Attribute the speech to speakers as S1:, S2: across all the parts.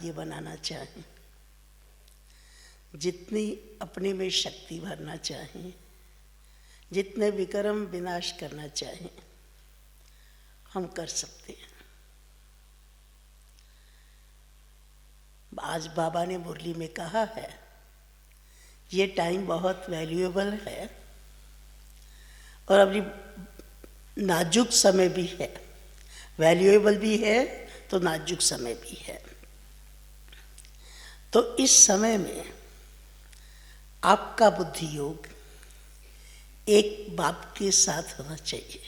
S1: ये बनाना चाहें, जितनी अपने में शक्ति भरना चाहें, जितने विक्रम विनाश करना चाहें, हम कर सकते हैं। आज बाबा ने मुरली में कहा है, ये टाइम बहुत वैल्यूएबल है और अभी नाजुक समय भी है। वैल्यूएबल भी है तो नाजुक समय भी है। तो इस समय में आपका बुद्धि योग एक बाप के साथ होना चाहिए।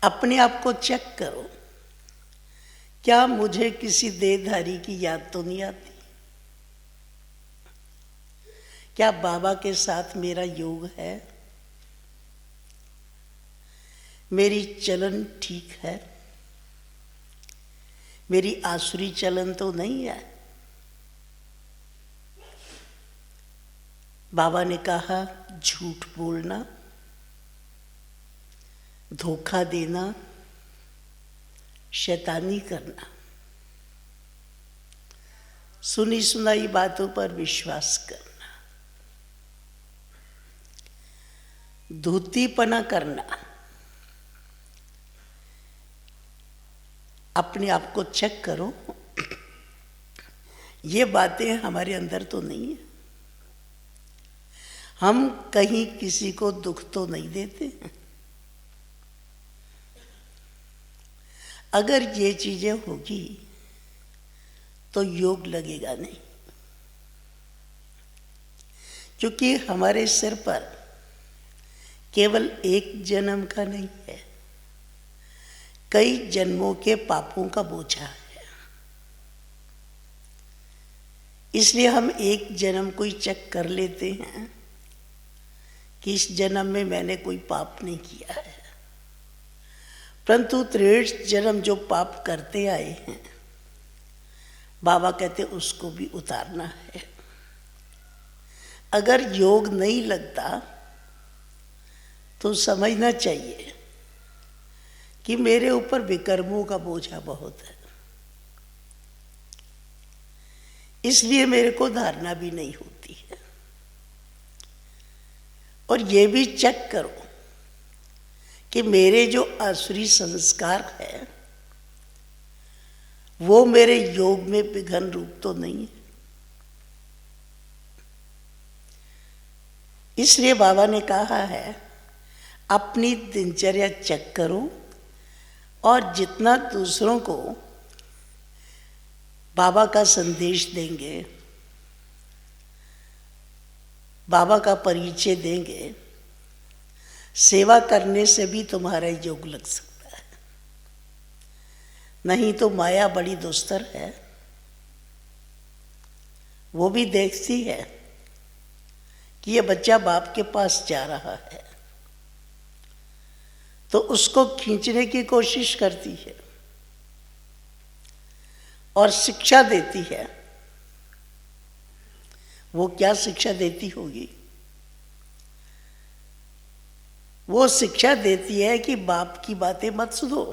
S1: अपने आप को चेक करो, क्या मुझे किसी देहधारी की याद तो नहीं आती? क्या बाबा के साथ मेरा योग है? मेरी चलन ठीक है? मेरी आसुरी चलन तो नहीं है? बाबा ने कहा, झूठ बोलना, धोखा देना, शैतानी करना, सुनी सुनाई बातों पर विश्वास करना, धूतीपना करना, अपने आप को चेक करो, ये बातें हमारे अंदर तो नहीं है। हम कहीं किसी को दुख तो नहीं देते हैं। अगर ये चीजें होगी तो योग लगेगा नहीं, क्योंकि हमारे सिर पर केवल एक जन्म का नहीं है, कई जन्मों के पापों का बोझा है। इसलिए हम एक जन्म को ही चेक कर लेते हैं कि इस जन्म में मैंने कोई पाप नहीं किया है, परंतु 63 जन्म जो पाप करते आए हैं, बाबा कहते उसको भी उतारना है। अगर योग नहीं लगता तो समझना चाहिए कि मेरे ऊपर विकर्मों का बोझा बहुत है, इसलिए मेरे को धारणा भी नहीं होती है। और ये भी चेक करो कि मेरे जो आसुरी संस्कार है वो मेरे योग में विघन रूप तो नहीं है। इसलिए बाबा ने कहा है, अपनी दिनचर्या चेक करो और जितना दूसरों को बाबा का संदेश देंगे, बाबा का परिचय देंगे, सेवा करने से भी तुम्हारा योग लग सकता है। नहीं तो माया बड़ी दुस्तर है, वो भी देखती है कि ये बच्चा बाप के पास जा रहा है तो उसको खींचने की कोशिश करती है और शिक्षा देती है। वो क्या शिक्षा देती होगी? वो शिक्षा देती है कि बाप की बातें मत सुनो,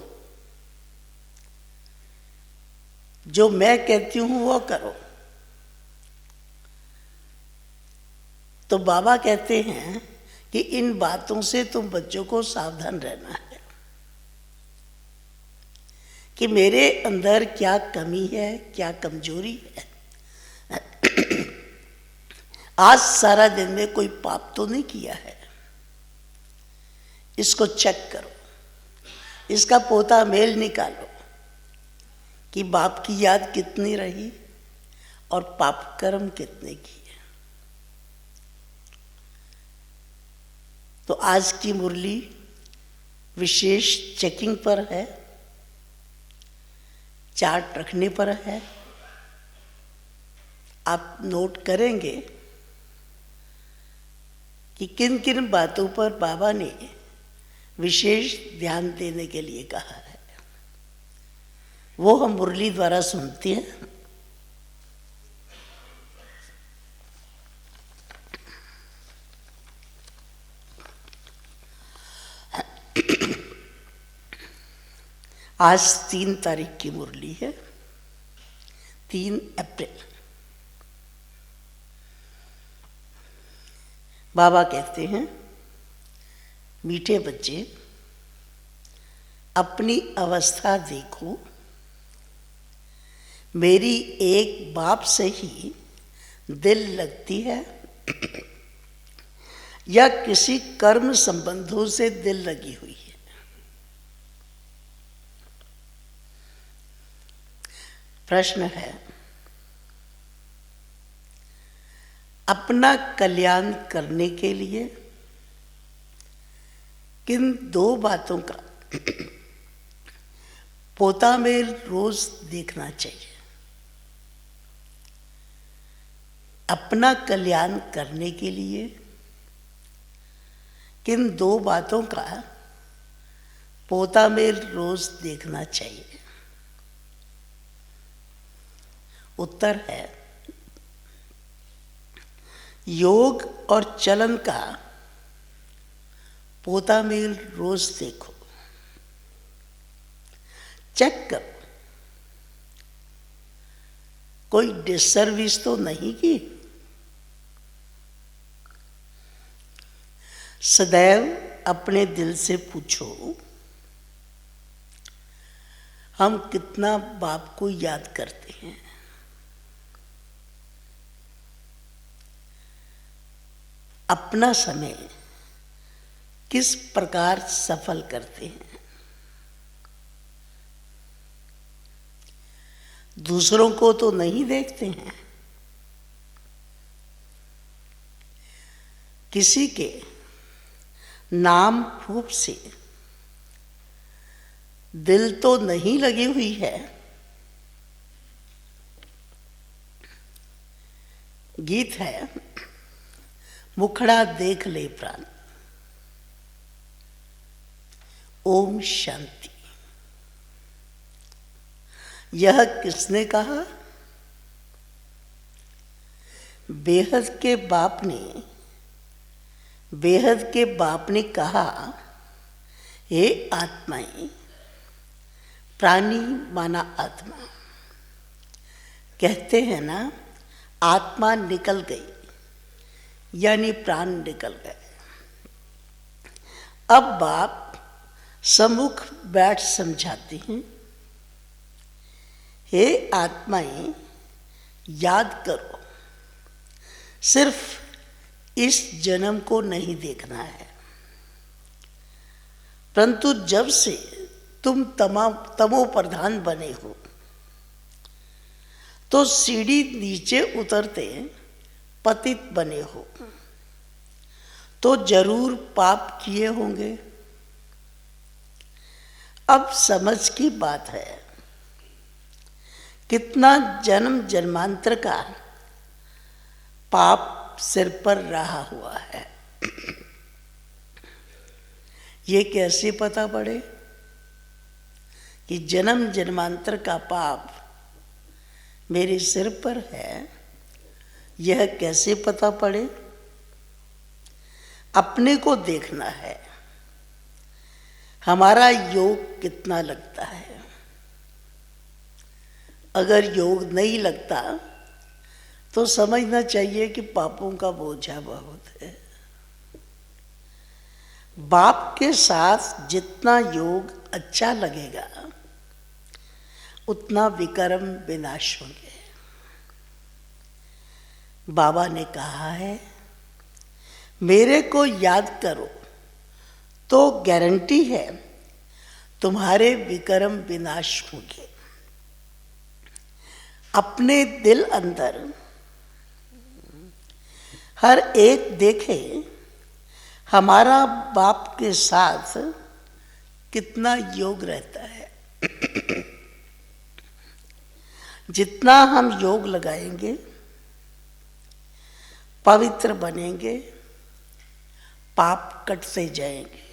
S1: जो मैं कहती हूं वो करो। तो बाबा कहते हैं कि इन बातों से तुम बच्चों को सावधान रहना है कि मेरे अंदर क्या कमी है, क्या कमजोरी है। आज सारा दिन में कोई पाप तो नहीं किया है, इसको चेक करो, इसका पोता मेल निकालो कि बाप की याद कितनी रही और पाप कर्म कितने किए। तो आज की मुरली विशेष चेकिंग पर है, चार्ट रखने पर है। आप नोट करेंगे कि किन किन बातों पर बाबा ने विशेष ध्यान देने के लिए कहा है। वो हम मुरली द्वारा सुनते हैं। आज 3 तारीख की मुरली है। 3 अप्रैल। बाबा कहते हैं, मीठे बच्चे, अपनी अवस्था देखो। मेरी एक बाप से ही दिल लगती है या किसी कर्म संबंधों से दिल लगी हुई है? प्रश्न है, अपना कल्याण करने के लिए किन 2 बातों का पोता में रोज देखना चाहिए? अपना कल्याण करने के लिए किन 2 बातों का पोता में रोज देखना चाहिए? उत्तर है, योग और चलन का पोता मेल रोज देखो, चेक करो, कोई डिसर्विस तो नहीं की। सदैव अपने दिल से पूछो, हम कितना बाप को याद करते हैं? अपना समय किस प्रकार सफल करते हैं? दूसरों को तो नहीं देखते हैं। किसी के नाम रूप से दिल तो नहीं लगी हुई है। गीत है, मुखड़ा देख ले प्राण। ओम शांति। यह किसने कहा? बेहद के बाप ने कहा, हे आत्माएं, प्राणी माना आत्मा। कहते हैं ना, आत्मा निकल गई यानी प्राण निकल गए। अब बाप सम्मुख बैठ समझाते हैं, हे आत्माएं, याद करो, सिर्फ इस जन्म को नहीं देखना है, परंतु जब से तुम तमो प्रधान बने हो तो सीढ़ी नीचे उतरते पतित बने हो, तो जरूर पाप किए होंगे। अब समझ की बात है, कितना जन्म जन्मांतर का पाप सिर पर रहा हुआ है। ये कैसे पता पड़े कि जन्म जन्मांतर का पाप मेरे सिर पर है? यह कैसे पता पड़े? अपने को देखना है, हमारा योग कितना लगता है। अगर योग नहीं लगता तो समझना चाहिए कि पापों का बोझा बहुत है। बाप के साथ जितना योग अच्छा लगेगा उतना विकर्म विनाश होंगे। बाबा ने कहा है, मेरे को याद करो तो गारंटी है तुम्हारे विकर्म विनाश होंगे। अपने दिल अंदर हर एक देखे हमारा बाप के साथ कितना योग रहता है। जितना हम योग लगाएंगे, पवित्र बनेंगे, पाप कटते जाएंगे,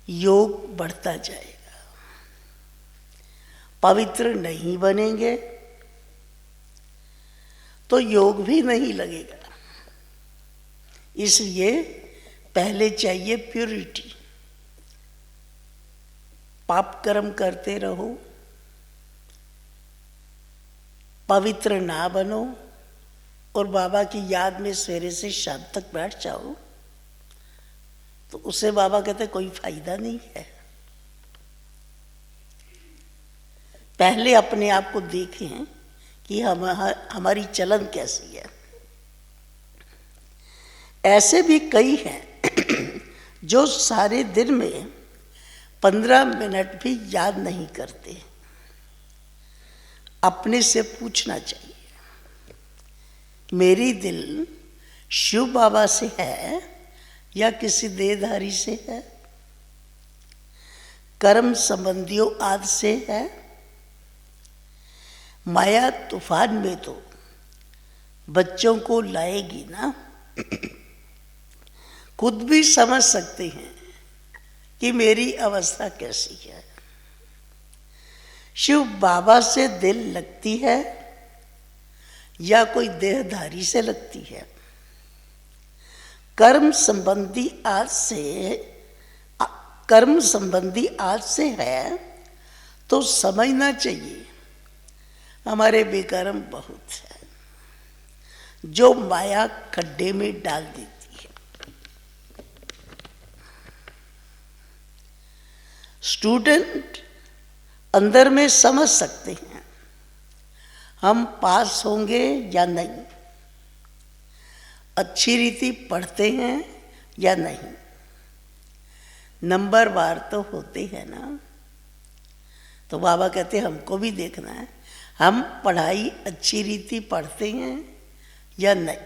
S1: योग बढ़ता जाएगा। पवित्र नहीं बनेंगे तो योग भी नहीं लगेगा। इसलिए पहले चाहिए प्योरिटी। पाप कर्म करते रहो, पवित्र ना बनो और बाबा की याद में सवेरे से शाम तक बैठ जाओ, तो उससे बाबा कहते कोई फायदा नहीं है। पहले अपने आप को देखें कि हमारी चलन कैसी है। ऐसे भी कई हैं जो सारे दिन में 15 मिनट भी याद नहीं करते। अपने से पूछना चाहिए, मेरी दिल शिव बाबा से है या किसी देहधारी से है, कर्म संबंधियों आदि से है। माया तूफान में तो बच्चों को लाएगी ना। खुद भी समझ सकते हैं कि मेरी अवस्था कैसी है। शिव बाबा से दिल लगती है या कोई देहधारी से लगती है। कर्म संबंधी आज से है तो समझना चाहिए हमारे बेकर्म बहुत है, जो माया खड्डे में डाल देती है। स्टूडेंट अंदर में समझ सकते हैं हम पास होंगे या नहीं, अच्छी रीति पढ़ते हैं या नहीं। नंबर बार तो होते हैं ना। तो बाबा कहते हैं हमको भी देखना है हम पढ़ाई अच्छी रीति पढ़ते हैं या नहीं।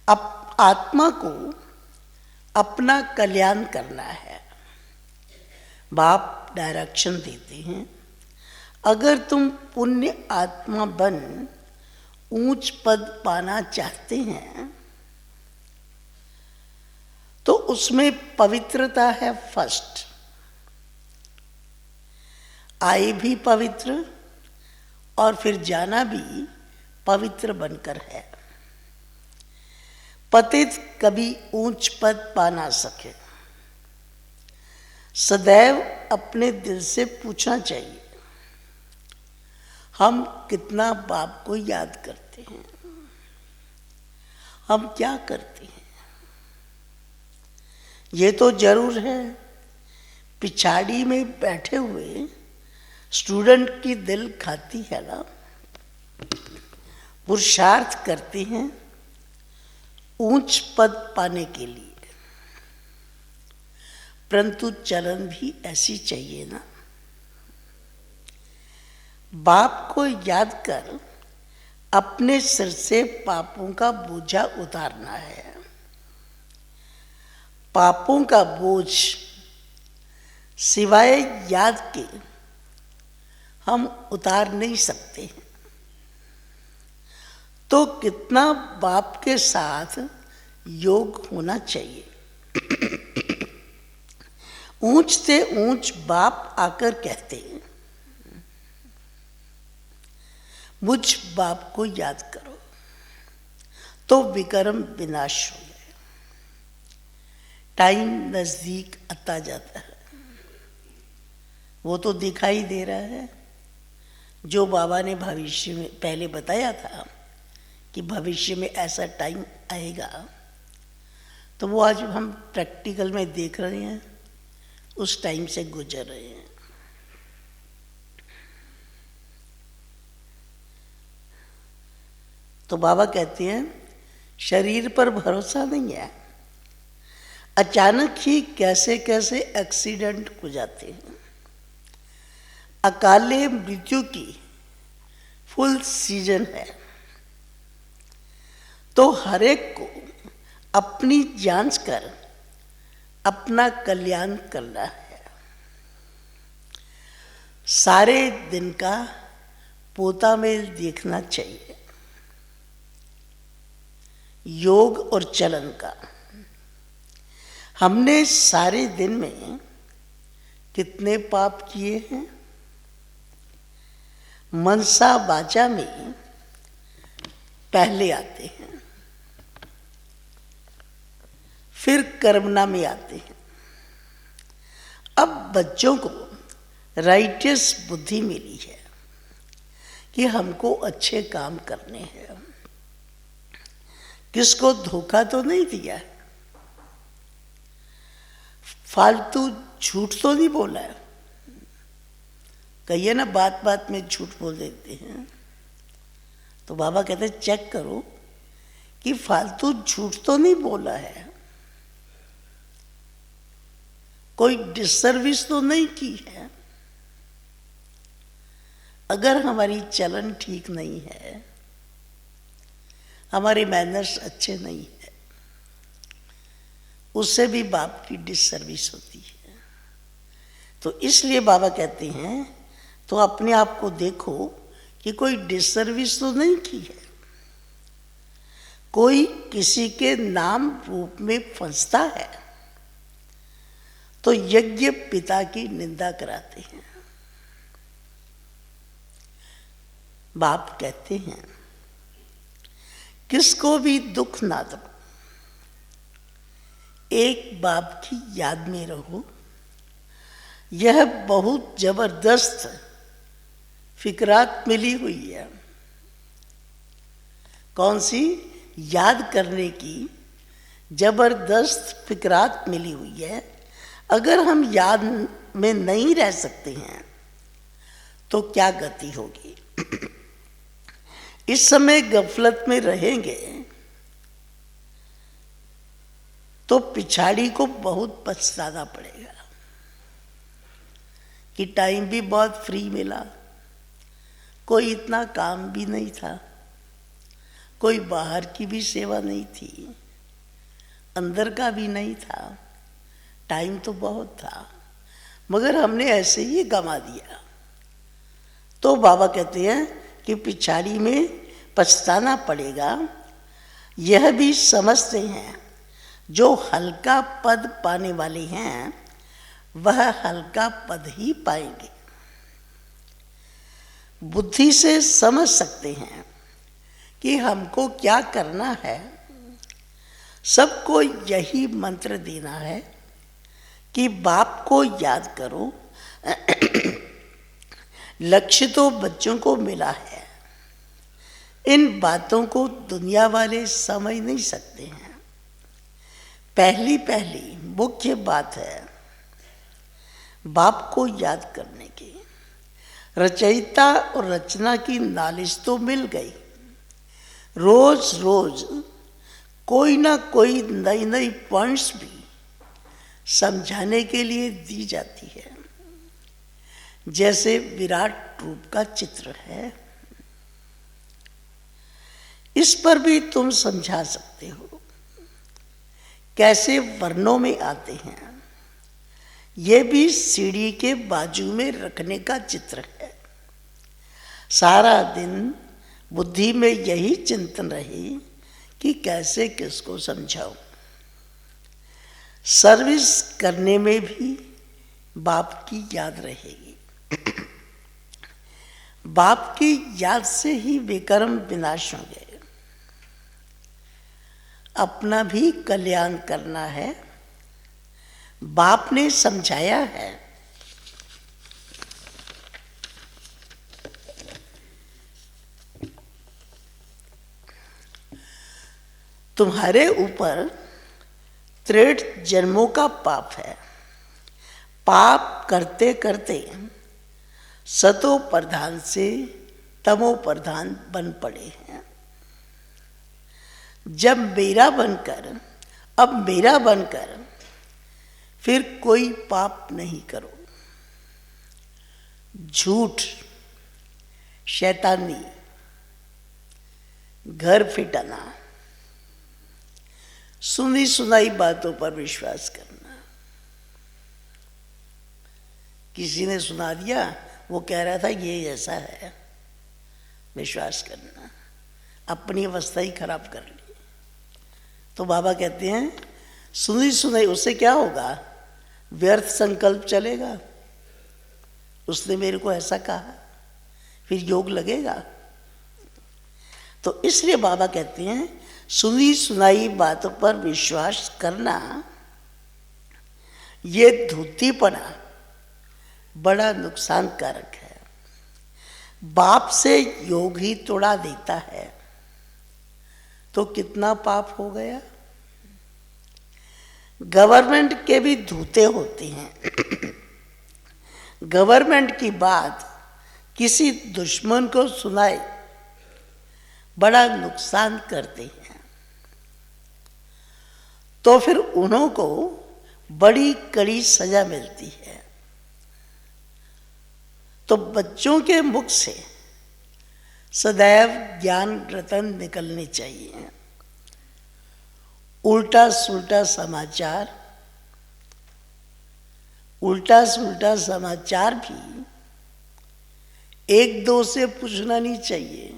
S1: अब आत्मा को अपना कल्याण करना है। बाप डायरेक्शन देते हैं, अगर तुम पुण्य आत्मा बन ऊंच पद पाना चाहते हैं तो उसमें पवित्रता है फर्स्ट। आए भी पवित्र और फिर जाना भी पवित्र बनकर है। पतित कभी ऊंच पद पा ना सके। सदैव अपने दिल से पूछना चाहिए हम कितना बाप को याद करते हैं, हम क्या करते हैं। ये तो जरूर है पिछाड़ी में बैठे हुए स्टूडेंट की दिल खाती है ना, पुरुषार्थ करते हैं ऊंच पद पाने के लिए, परंतु चलन भी ऐसी चाहिए ना। बाप को याद कर अपने सिर से पापों का बोझा उतारना है। पापों का बोझ सिवाय याद के हम उतार नहीं सकते हैं। तो कितना बाप के साथ योग होना चाहिए। ऊंच से ऊंच बाप आकर कहते हैं मुझ बाप को याद करो तो विकर्म विनाश हो जाए। टाइम नजदीक आता जाता है, वो तो दिखाई दे रहा है जो बाबा ने भविष्य में पहले बताया था कि भविष्य में ऐसा टाइम आएगा, तो वो आज हम प्रैक्टिकल में देख रहे हैं, उस टाइम से गुजर रहे हैं। तो बाबा कहते हैं शरीर पर भरोसा नहीं है, अचानक ही कैसे कैसे एक्सीडेंट हो जाते हैं। अकाले मृत्यु की फुल सीजन है, तो हर एक को अपनी जांच कर अपना कल्याण करना है। सारे दिन का पोता मेल देखना चाहिए, योग और चलन का। हमने सारे दिन में कितने पाप किए हैं। मनसा वाचा में पहले आते हैं, फिर कर्मणा में आते हैं। अब बच्चों को राइटियस बुद्धि मिली है कि हमको अच्छे काम करने हैं, किसको धोखा तो नहीं दिया, फालतू झूठ तो नहीं बोला है। कहिए ना बात बात में झूठ बोल देते हैं, तो बाबा कहते हैं चेक करो कि फालतू झूठ तो नहीं बोला है, कोई डिसर्विस तो नहीं की है। अगर हमारी चलन ठीक नहीं है, हमारे मैनर्स अच्छे नहीं है, उससे भी बाप की डिसर्विस होती है। तो इसलिए बाबा कहते हैं तो अपने आप को देखो कि कोई डिसर्विस तो नहीं की है। कोई किसी के नाम रूप में फंसता है तो यज्ञ पिता की निंदा कराते हैं। बाप कहते हैं किसको भी दुख ना दो, एक बाप की याद में रहो। यह बहुत जबरदस्त फिक्रात मिली हुई है। कौन सी? याद करने की जबरदस्त फिक्रात मिली हुई है। अगर हम याद में नहीं रह सकते हैं तो क्या गति होगी? इस समय गफलत में रहेंगे तो पिछाड़ी को बहुत पछताना पड़ेगा कि टाइम भी बहुत फ्री मिला, कोई इतना काम भी नहीं था, कोई बाहर की भी सेवा नहीं थी, अंदर का भी नहीं था, टाइम तो बहुत था, मगर हमने ऐसे ही गंवा दिया। तो बाबा कहते हैं कि पिछाड़ी में पछताना पड़ेगा। यह भी समझते हैं जो हल्का पद पाने वाले हैं वह हल्का पद ही पाएंगे। बुद्धि से समझ सकते हैं कि हमको क्या करना है। सबको यही मंत्र देना है कि बाप को याद करो। लक्ष्य तो बच्चों को मिला है, इन बातों को दुनिया वाले समझ नहीं सकते हैं। पहली मुख्य बात है बाप को याद करने की। रचयिता और रचना की नॉलेज तो मिल गई, रोज रोज कोई ना कोई नई नई पॉइंट्स भी समझाने के लिए दी जाती है। जैसे विराट रूप का चित्र है, इस पर भी तुम समझा सकते हो कैसे वर्णों में आते हैं। यह भी सीढ़ी के बाजू में रखने का चित्र है। सारा दिन बुद्धि में यही चिंतन रहे कि कैसे किसको समझाऊं। सर्विस करने में भी बाप की याद रहेगी। बाप की याद से ही विकर्म विनाश होंगे। अपना भी कल्याण करना है। बाप ने समझाया है तुम्हारे ऊपर 63 जन्मों का पाप है। पाप करते करते सतो प्रधान से तमो प्रधान बन पड़े हैं। जब मेरा बनकर, अब मेरा बनकर फिर कोई पाप नहीं करो। झूठ, शैतानी, घर फिटाना, सुनी सुनाई बातों पर विश्वास करना। किसी ने सुना दिया, वो कह रहा था ये ऐसा है, विश्वास करना, अपनी अवस्था ही खराब कर ली। तो बाबा कहते हैं सुनी सुनाई, उससे क्या होगा? व्यर्थ संकल्प चलेगा। उसने मेरे को ऐसा कहा, फिर योग लगेगा। तो इसलिए बाबा कहते हैं सुनी सुनाई बातों पर विश्वास करना, ये धूतीपना बड़ा नुकसान कारक है। बाप से योग ही तोड़ा देता है तो कितना पाप हो गया। गवर्नमेंट के भी धूते होते हैं। गवर्नमेंट की बात किसी दुश्मन को सुनाए बड़ा नुकसान करते हैं, तो फिर उन्हों को बड़ी कड़ी सजा मिलती है। तो बच्चों के मुख से सदैव ज्ञान रतन निकलने चाहिए। उल्टा सुल्टा समाचार, उल्टा सुल्टा समाचार भी एक दो से पूछना नहीं चाहिए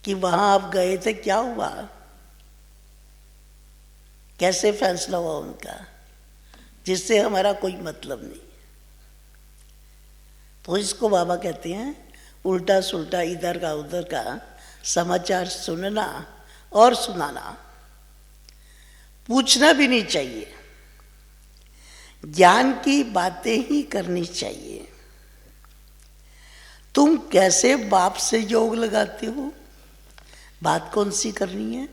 S1: कि वहां आप गए थे, क्या हुआ, कैसे फैसला हुआ उनका, जिससे हमारा कोई मतलब नहीं। तो इसको बाबा कहते हैं उल्टा सुल्टा इधर का उधर का समाचार सुनना और सुनाना। पूछना भी नहीं चाहिए, ज्ञान की बातें ही करनी चाहिए। तुम कैसे बाप से योग लगाते हो, बात कौन सी करनी है,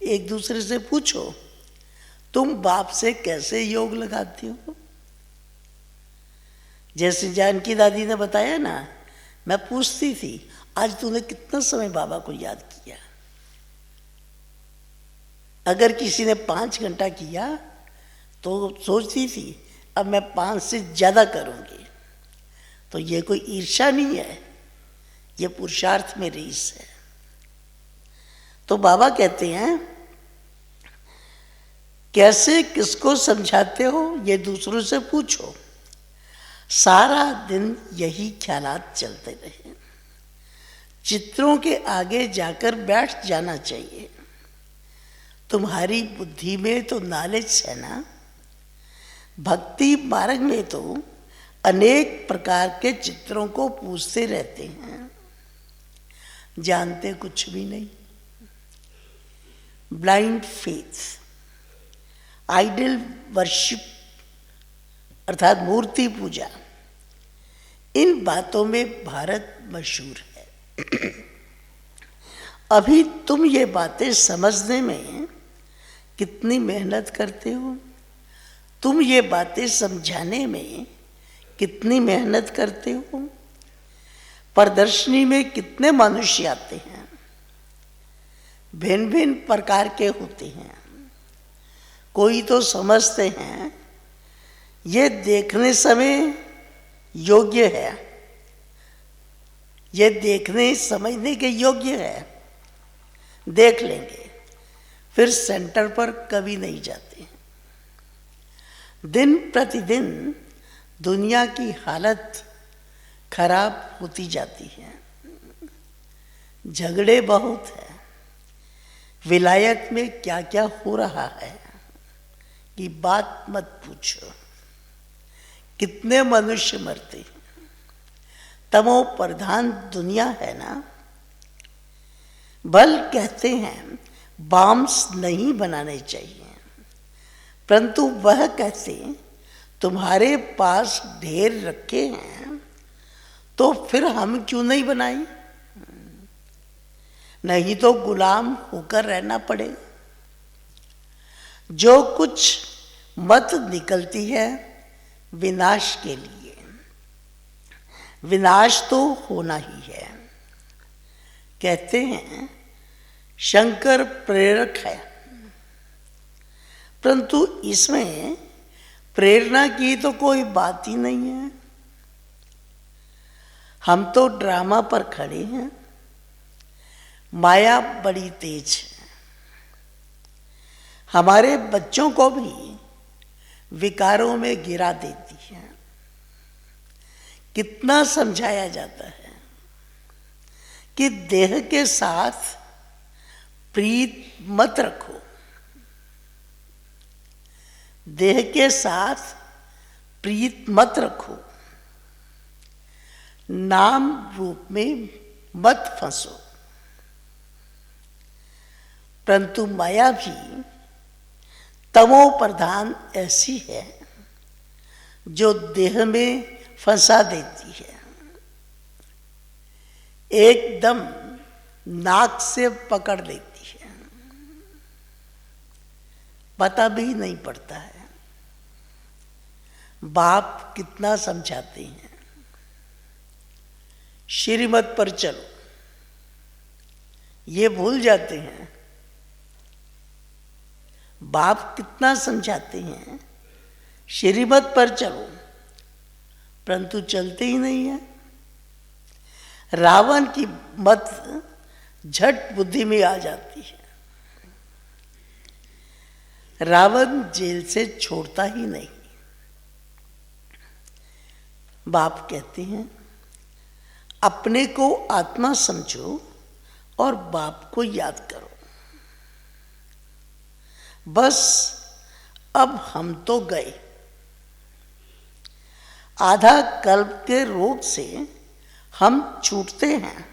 S1: एक दूसरे से पूछो। तुम बाप से कैसे योग लगाते हो? जैसे जानकी दादी ने बताया ना, मैं पूछती थी आज तूने कितना समय बाबा को याद किया। अगर किसी ने 5 घंटा किया तो सोचती थी अब मैं 5 से ज़्यादा करूँगी। तो ये कोई ईर्ष्या नहीं है, ये पुरुषार्थ में रीस है। तो बाबा कहते हैं कैसे किसको समझाते हो ये दूसरों से पूछो। सारा दिन यही ख्यालात चलते रहे। चित्रों के आगे जाकर बैठ जाना चाहिए। तुम्हारी बुद्धि में तो नॉलेज है ना। भक्ति मार्ग में तो अनेक प्रकार के चित्रों को पूछते रहते हैं, जानते कुछ भी नहीं। ब्लाइंड फेथ, आइडल वर्शिप अर्थात मूर्ति पूजा, इन बातों में भारत मशहूर है। अभी तुम ये बातें समझने में कितनी मेहनत करते हो, तुम ये बातें समझाने में कितनी मेहनत करते हो। प्रदर्शनी में कितने मनुष्य आते हैं, भिन्न भिन्न प्रकार के होते हैं। कोई तो समझते हैं ये देखने समय योग्य है, ये देखने समझने के योग्य है, देख लेंगे, फिर सेंटर पर कभी नहीं जाते। दिन प्रतिदिन दुनिया की हालत खराब होती जाती है, झगड़े बहुत हैं। विलायत में क्या क्या हो रहा है कि बात मत पूछो। कितने मनुष्य मरते हैं, तमो प्रधान दुनिया है ना। बल कहते हैं बॉम्ब्स नहीं बनाने चाहिए, परंतु वह कहते तुम्हारे पास ढेर रखे हैं तो फिर हम क्यों नहीं बनाएं, नहीं तो गुलाम होकर रहना पड़े। जो कुछ मत निकलती है विनाश के लिए, विनाश तो होना ही है। कहते हैं शंकर प्रेरक है, परंतु इसमें प्रेरणा की तो कोई बात ही नहीं है। हम तो ड्रामा पर खड़े हैं। माया बड़ी तेज है, हमारे बच्चों को भी विकारों में गिरा देती है। कितना समझाया जाता है कि देह के साथ प्रीत मत रखो, देह के साथ प्रीत मत रखो, नाम रूप में मत फंसो। परंतु माया भी तमो प्रधान ऐसी है जो देह में फंसा देती है, एकदम नाक से पकड़ लेती है, पता भी नहीं पड़ता है। बाप कितना समझाते हैं, श्रीमत पर चलो, ये भूल जाते हैं। बाप कितना समझाते हैं, श्रीमत पर चलो, परंतु चलते ही नहीं है। रावण की मत झट बुद्धि में आ जाती है। रावण जेल से छोड़ता ही नहीं। बाप कहते हैं अपने को आत्मा समझो और बाप को याद करो। बस अब हम तो गए। आधा कल्प के रोग से हम छूटते हैं।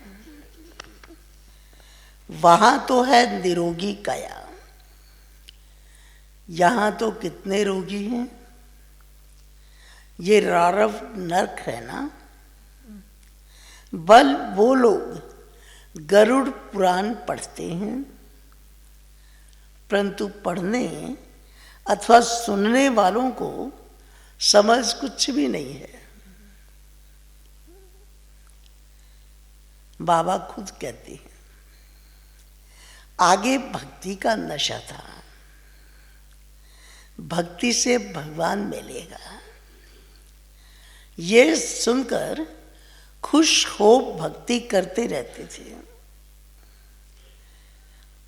S1: वहां तो है निरोगी काया, यहां तो कितने रोगी हैं। ये रारव नरक है ना। बल वो लोग गरुड़ पुराण पढ़ते हैं, परंतु पढ़ने अथवा सुनने वालों को समझ कुछ भी नहीं है। बाबा खुद कहते हैं आगे भक्ति का नशा था, भक्ति से भगवान मिलेगा। ये सुनकर खुश हो भक्ति करते रहते थे।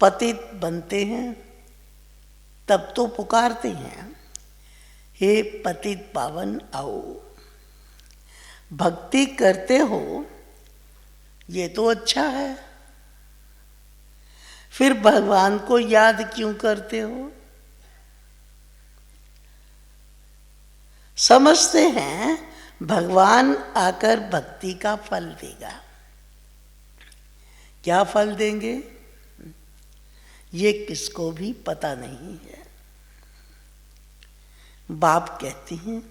S1: पतित बनते हैं तब तो पुकारते हैं, हे पतित पावन आओ। भक्ति करते हो ये तो अच्छा है, फिर भगवान को याद क्यों करते हो? समझते हैं भगवान आकर भक्ति का फल देगा। क्या फल देंगे ये किसको भी पता नहीं है। बाप कहते हैं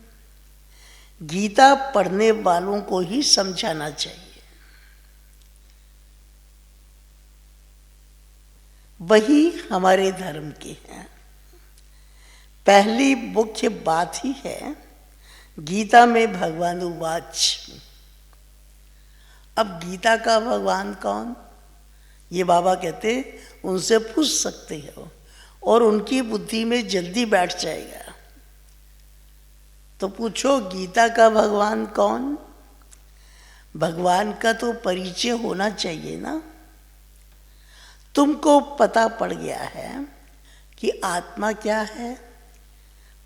S1: गीता पढ़ने वालों को ही समझाना चाहिए। वही हमारे धर्म के हैं। पहली मुख्य बात ही है गीता में भगवान उवाच। अब गीता का भगवान कौन, ये बाबा कहते उनसे पूछ सकते हो और उनकी बुद्धि में जल्दी बैठ जाएगा। तो पूछो गीता का भगवान कौन? भगवान का तो परिचय होना चाहिए ना। तुमको पता पड़ गया है कि आत्मा क्या है,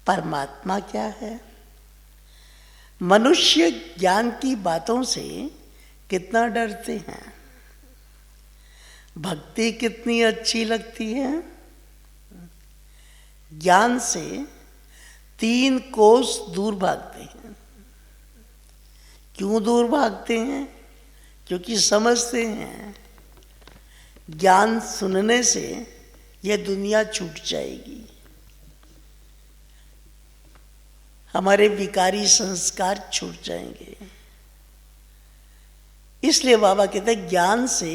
S1: परमात्मा क्या है। मनुष्य ज्ञान की बातों से कितना डरते हैं। भक्ति कितनी अच्छी लगती है। ज्ञान से 3 कोस दूर भागते हैं। क्यों दूर भागते हैं? क्योंकि समझते हैं ज्ञान सुनने से यह दुनिया छूट जाएगी, हमारे विकारी संस्कार छूट जाएंगे। इसलिए बाबा कहते हैं ज्ञान से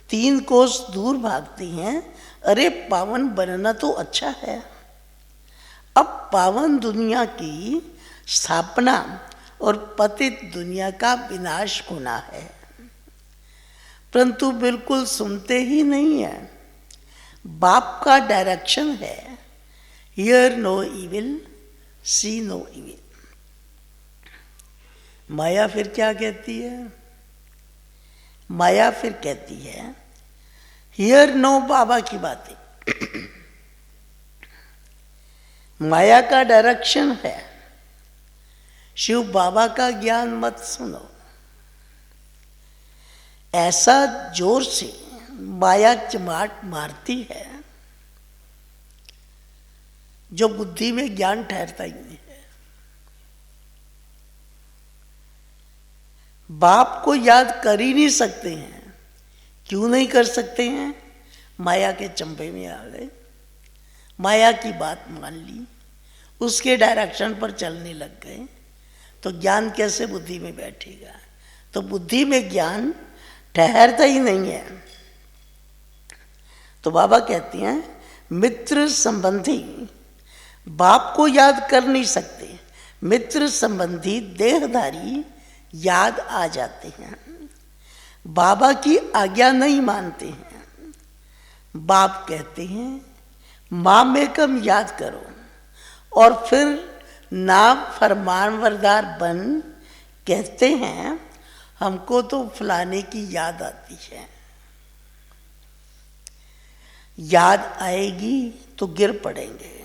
S1: 3 कोस दूर भागती हैं। अरे पावन बनना तो अच्छा है। अब पावन दुनिया की स्थापना और पतित दुनिया का विनाश होना है, परंतु बिल्कुल सुनते ही नहीं है। बाप का डायरेक्शन है hear no evil, see no evil. Maya फिर क्या कहती है? माया फिर कहती है हियर नो बाबा की बातें। माया का डायरेक्शन है शिव बाबा का ज्ञान मत सुनो। ऐसा जोर से माया चमाट मारती है जो बुद्धि में ज्ञान ठहरता ही नहीं है। बाप को याद कर ही नहीं सकते हैं। क्यों नहीं कर सकते हैं? माया के चंबे में आ गए, माया की बात मान ली, उसके डायरेक्शन पर चलने लग गए तो ज्ञान कैसे बुद्धि में बैठेगा? तो बुद्धि में ज्ञान ठहरता ही नहीं है। तो बाबा कहते हैं मित्र संबंधी बाप को याद कर नहीं सकते, मित्र संबंधी देहधारी याद आ जाते हैं, बाबा की आज्ञा नहीं मानते हैं। बाप कहते हैं माँ में कम याद करो, और फिर नाम फरमानबरदार बन कहते हैं हमको तो फलाने की याद आती है। याद आएगी तो गिर पड़ेंगे।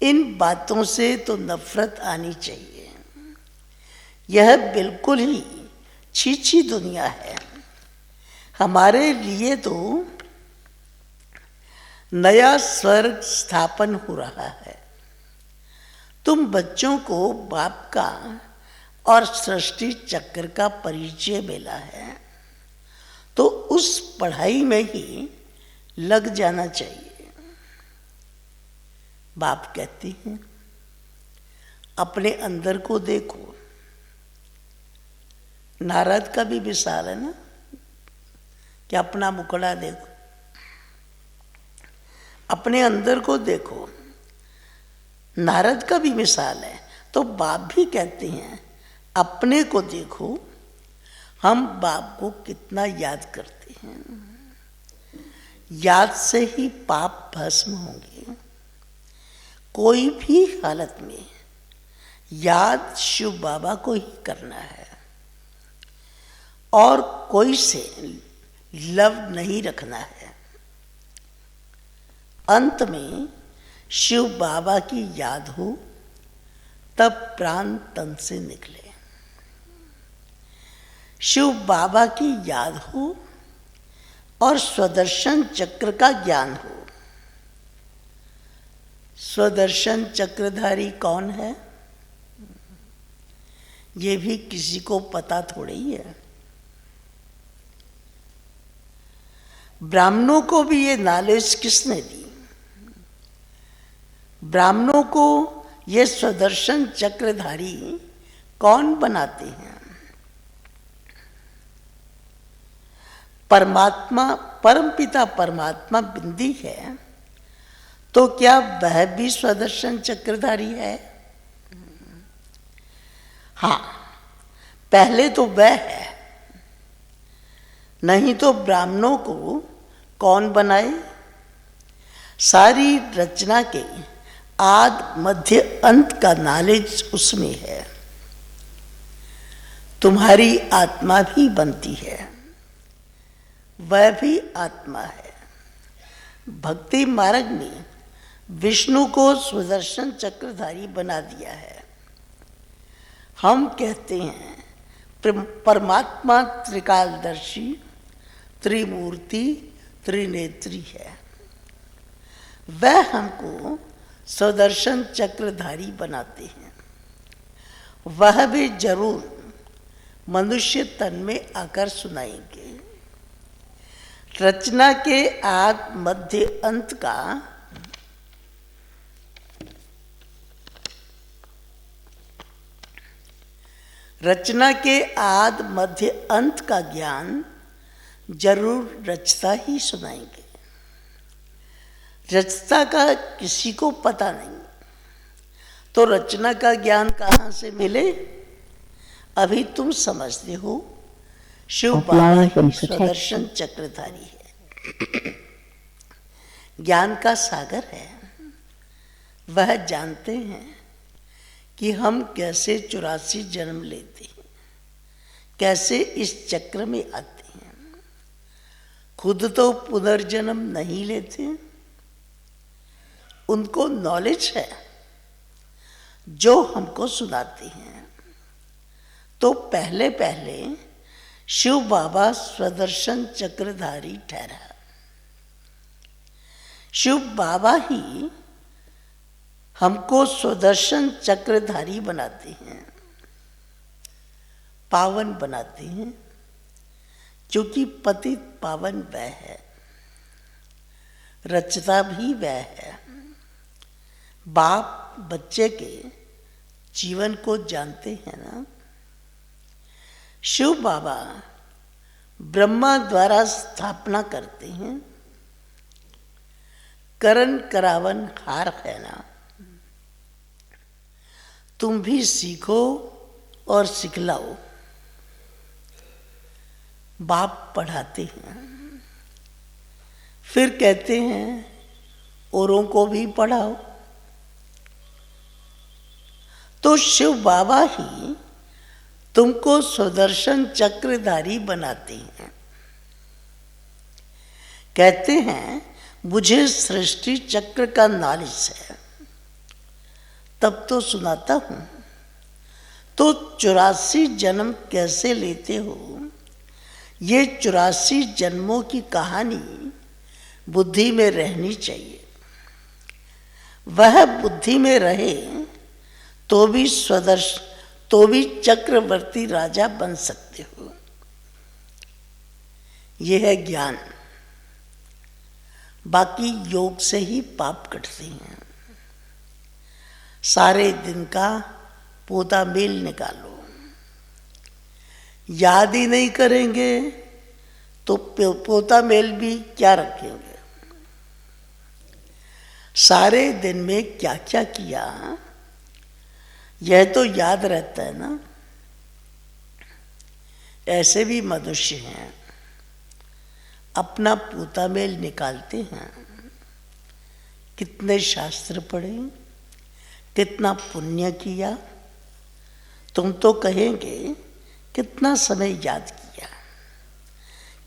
S1: इन बातों से तो नफरत आनी चाहिए। यह बिल्कुल ही छीछी दुनिया है। हमारे लिए तो नया स्वर्ग स्थापन हो रहा है। तुम बच्चों को बाप का और सृष्टि चक्र का परिचय मिला है, तो उस पढ़ाई में ही लग जाना चाहिए। बाप कहते हैं अपने अंदर को देखो। नारद का भी मिसाल है ना कि अपना मुखड़ा देखो, अपने अंदर को देखो। नारद का भी मिसाल है। तो बाप भी कहते हैं अपने को देखो। हम बाप को कितना याद करते हैं। याद से ही पाप भस्म होंगे। कोई भी हालत में याद शिव बाबा को ही करना है और कोई से लव नहीं रखना है। अंत में शिव बाबा की याद हो तब प्राण तन से निकले। शिव बाबा की याद हो और स्वदर्शन चक्र का ज्ञान हो। स्वदर्शन चक्रधारी कौन है? ये भी किसी को पता थोड़ी ही है। ब्राह्मणों को भी ये नॉलेज किसने दी? ब्राह्मणों को ये स्वदर्शन चक्रधारी कौन बनाते हैं? परमात्मा, परमपिता परमात्मा बिंदी है, तो क्या वह भी स्वदर्शन चक्रधारी है? हाँ, पहले तो वह है, नहीं तो ब्राह्मणों को कौन बनाए? सारी रचना के आद मध्य अंत का नॉलेज उसमें है। तुम्हारी आत्मा भी बनती है, वह भी आत्मा है। भक्ति मार्ग में विष्णु को सुदर्शन चक्रधारी बना दिया है। हम कहते हैं परमात्मा त्रिकालदर्शी, त्रिमूर्ति, त्रिनेत्री है। वह हमको सुदर्शन चक्रधारी बनाते हैं। वह भी जरूर मनुष्य तन में आकर सुनाएंगे। रचना के आद मध्य अंत का रचना के आद मध्य अंत का ज्ञान जरूर रचता ही सुनाएंगे। रचता का किसी को पता नहीं, तो रचना का ज्ञान कहाँ से मिले? अभी तुम समझते हो शिव बाबा ही स्वदर्शन चक्रधारी है, ज्ञान का सागर है। वह जानते हैं कि हम कैसे 84 जन्म लेते हैं, कैसे इस चक्र में आते हैं। खुद तो पुनर्जन्म नहीं लेते, उनको नॉलेज है जो हमको सुनाते हैं। तो पहले पहले शिव बाबा स्वदर्शन चक्रधारी ठहरा। शिव बाबा ही हमको स्वदर्शन चक्रधारी बनाते हैं, पावन बनाते हैं, क्योंकि पतित पावन वह है, रचता भी वह है। बाप बच्चे के जीवन को जानते हैं ना। शिव बाबा ब्रह्मा द्वारा स्थापना करते हैं, करण करावन हार है ना। तुम भी सीखो और सिखलाओ। बाप पढ़ाते हैं, फिर कहते हैं औरों को भी पढ़ाओ। तो शिव बाबा ही तुमको सुदर्शन चक्रधारी बनाते हैं। कहते हैं मुझे सृष्टि चक्र का नॉलेज है, तब तो सुनाता हूं। तो 84 जन्म कैसे लेते हो, ये 84 जन्मों की कहानी बुद्धि में रहनी चाहिए। वह बुद्धि में रहे तो भी चक्रवर्ती राजा बन सकते हो। यह है ज्ञान। बाकी योग से ही पाप कटते हैं। सारे दिन का पोता मेल निकालो। याद ही नहीं करेंगे तो पोता मेल भी क्या रखेंगे। सारे दिन में क्या क्या किया यह तो याद रहता है ना। ऐसे भी मनुष्य हैं, अपना पोता मेल निकालते हैं। कितने शास्त्र पढ़े, कितना पुण्य किया। तुम तो कहेंगे कितना समय याद किया,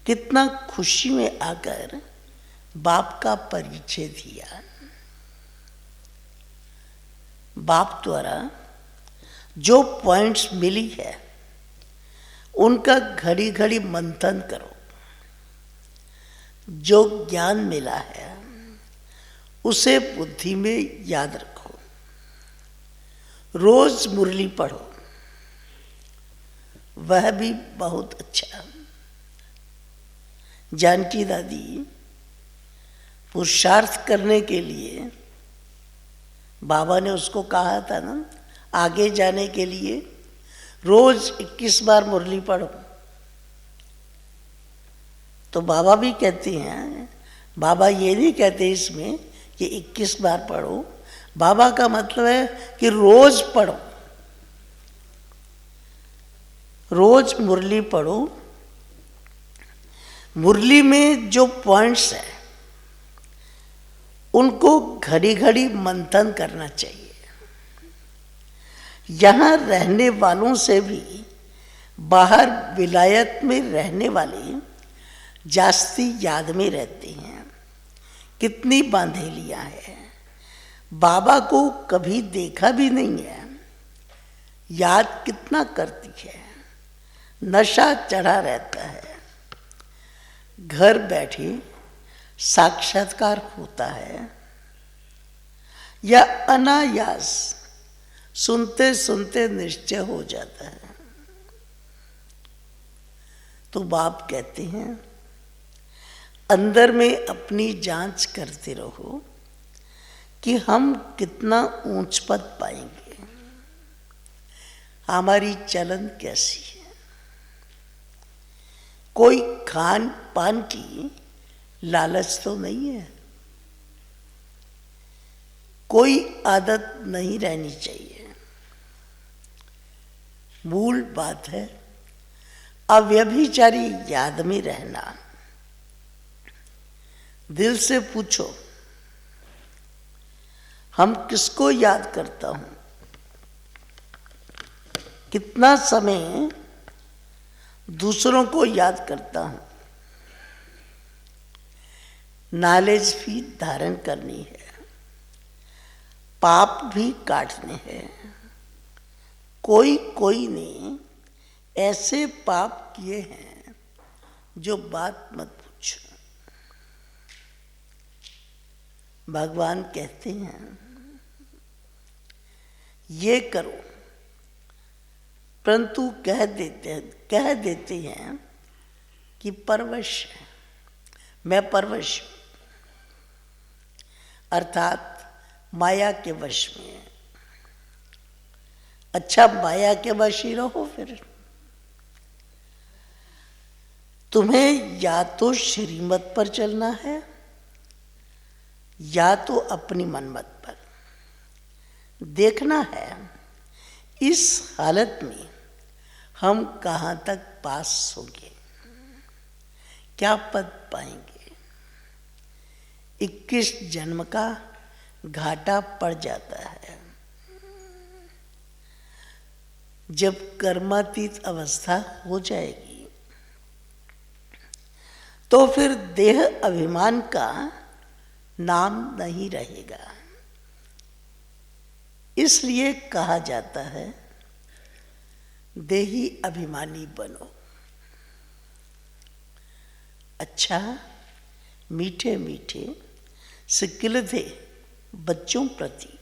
S1: कितना खुशी में आकर बाप का परिचय दिया। बाप द्वारा जो पॉइंट्स मिली है उनका घड़ी घड़ी मंथन करो। जो ज्ञान मिला है उसे बुद्धि में याद रखो। रोज मुरली पढ़ो, वह भी बहुत अच्छा। जानकी दादी पुरुषार्थ करने के लिए बाबा ने उसको कहा था ना, आगे जाने के लिए रोज 21 बार मुरली पढ़ो। तो बाबा भी कहते हैं, बाबा ये नहीं कहते इसमें कि 21 बार पढ़ो। बाबा का मतलब है कि रोज पढ़ो, रोज मुरली पढ़ो। मुरली में जो पॉइंट्स हैं उनको घड़ी घड़ी मंथन करना चाहिए। यहाँ रहने वालों से भी बाहर विलायत में रहने वाले जास्ती याद में रहते हैं। कितनी बांधेलियाँ हैं, बाबा को कभी देखा भी नहीं है, याद कितना करती है। नशा चढ़ा रहता है। घर बैठे साक्षात्कार होता है या अनायास सुनते सुनते निश्चय हो जाता है। तो बाप कहते हैं अंदर में अपनी जांच करते रहो कि हम कितना ऊंच पद पाएंगे, हमारी चलन कैसी है। कोई खान पान की लालच तो नहीं है, कोई आदत नहीं रहनी चाहिए। मूल बात है अव्यभिचारी याद में रहना। दिल से पूछो, हम किसको याद करता हूं, कितना समय दूसरों को याद करता हूं। नॉलेज भी धारण करनी है, पाप भी काटने हैं। कोई कोई ने ऐसे पाप किए हैं जो बात मत पूछो। भगवान कहते हैं ये करो, परंतु कह देते हैं कि परवश है, मैं परवश हूं, अर्थात माया के वश में है। अच्छा माया के वशी रहो। फिर तुम्हें या तो श्रीमत पर चलना है या तो अपनी मनमत पर। देखना है इस हालत में हम कहाँ तक पास होंगे, क्या पद पाएंगे। 21 जन्म का घाटा पड़ जाता है। जब कर्मातीत अवस्था हो जाएगी तो फिर देह अभिमान का नाम नहीं रहेगा। इसलिए कहा जाता है देही अभिमानी बनो। अच्छा मीठे मीठे सिकिलधे बच्चों प्रति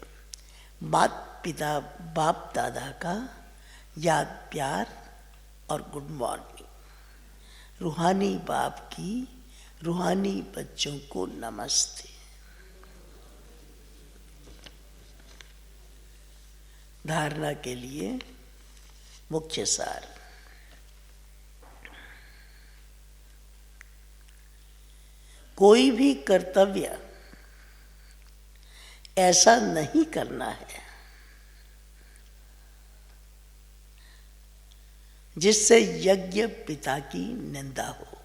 S1: माता पिता बाप दादा का याद प्यार और गुड मॉर्निंग। रूहानी बाप की रूहानी बच्चों को नमस्ते। धारणा के लिए मुख्य सार। कोई भी कर्तव्य ऐसा नहीं करना है जिससे यज्ञ पिता की निंदा हो।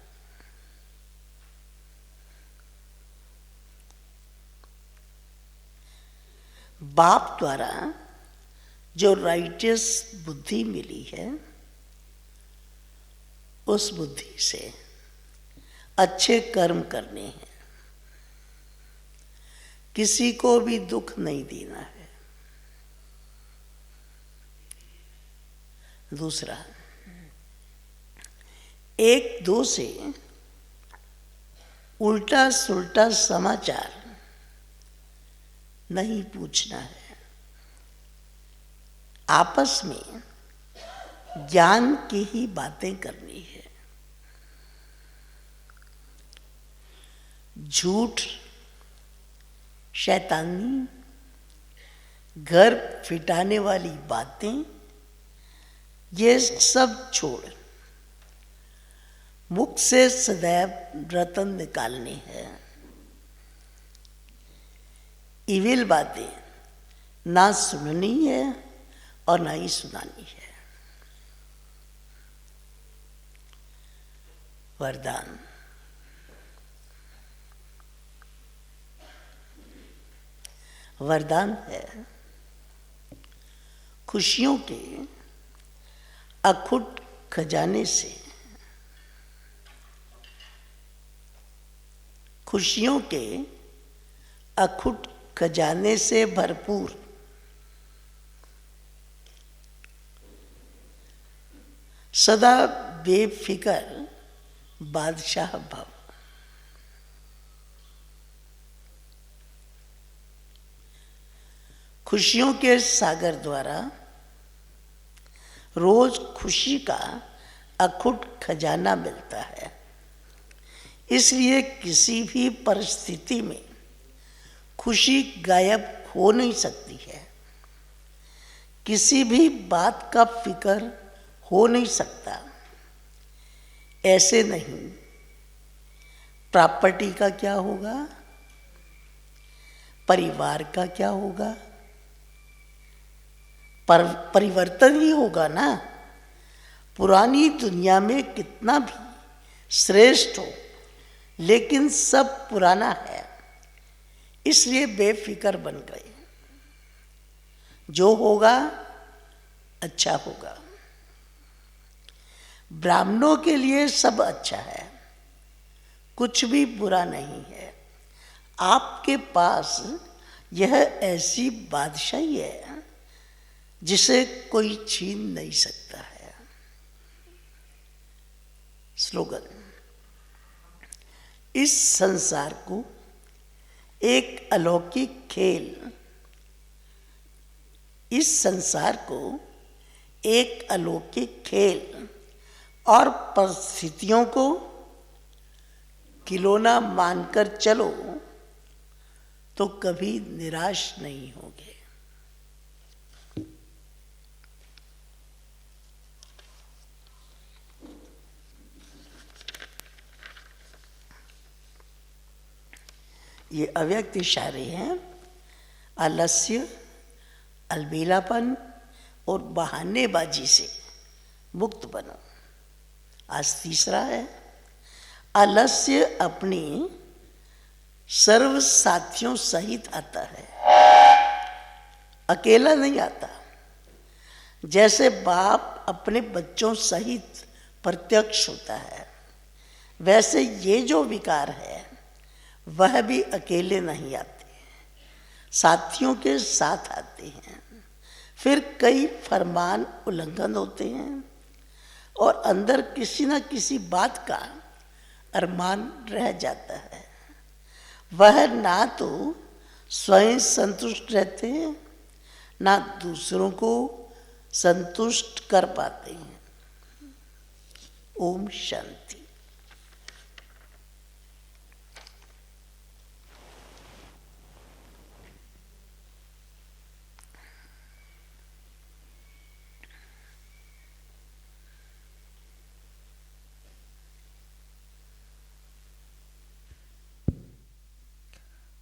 S1: बाप द्वारा जो राइटियस बुद्धि मिली है उस बुद्धि से अच्छे कर्म करने हैं, किसी को भी दुख नहीं देना है। दूसरा, एक दो से उल्टा सुल्टा समाचार नहीं पूछना है। आपस में ज्ञान की ही बातें करनी है। झूठ, शैतानी, घर फिटाने वाली बातें ये सब छोड़ मुख से सदैव रतन निकालने हैं। इविल बातें ना सुननी है और ना ही सुनानी है। वरदान। वरदान है खुशियों के अखुट खजाने से, खुशियों के अखुट खजाने से भरपूर सदा बेफिक्र बादशाह भव। खुशियों के सागर द्वारा रोज खुशी का अखुट खजाना मिलता है। इसलिए किसी भी परिस्थिति में खुशी गायब हो नहीं सकती है। किसी भी बात का फिक्र हो नहीं सकता। ऐसे नहीं, प्रॉपर्टी का क्या होगा, परिवार का क्या होगा, परिवर्तन ही होगा ना। पुरानी दुनिया में कितना भी श्रेष्ठ हो लेकिन सब पुराना है, इसलिए बेफिक्र बन गए। जो होगा अच्छा होगा। ब्राह्मणों के लिए सब अच्छा है, कुछ भी बुरा नहीं है। आपके पास यह ऐसी बादशाही है जिसे कोई छीन नहीं सकता है। स्लोगन। इस संसार को एक अलौकिक खेल, इस संसार को एक अलौकिक खेल और परिस्थितियों को खिलौना मानकर चलो तो कभी निराश नहीं होगे। ये अव्यक्त इशारे हैं। आलस्य, अलबेलापन और बहानेबाजी से मुक्त बनो। आज तीसरा है, आलस्य अपने सर्व साथियों सहित आता है, अकेला नहीं आता। जैसे बाप अपने बच्चों सहित प्रत्यक्ष होता है, वैसे ये जो विकार है वह भी अकेले नहीं आते, साथियों के साथ आते हैं। फिर कई फरमान उल्लंघन होते हैं और अंदर किसी न किसी बात का अरमान रह जाता है। वह ना तो स्वयं संतुष्ट रहते हैं, ना दूसरों को संतुष्ट कर पाते हैं। Om Shanti.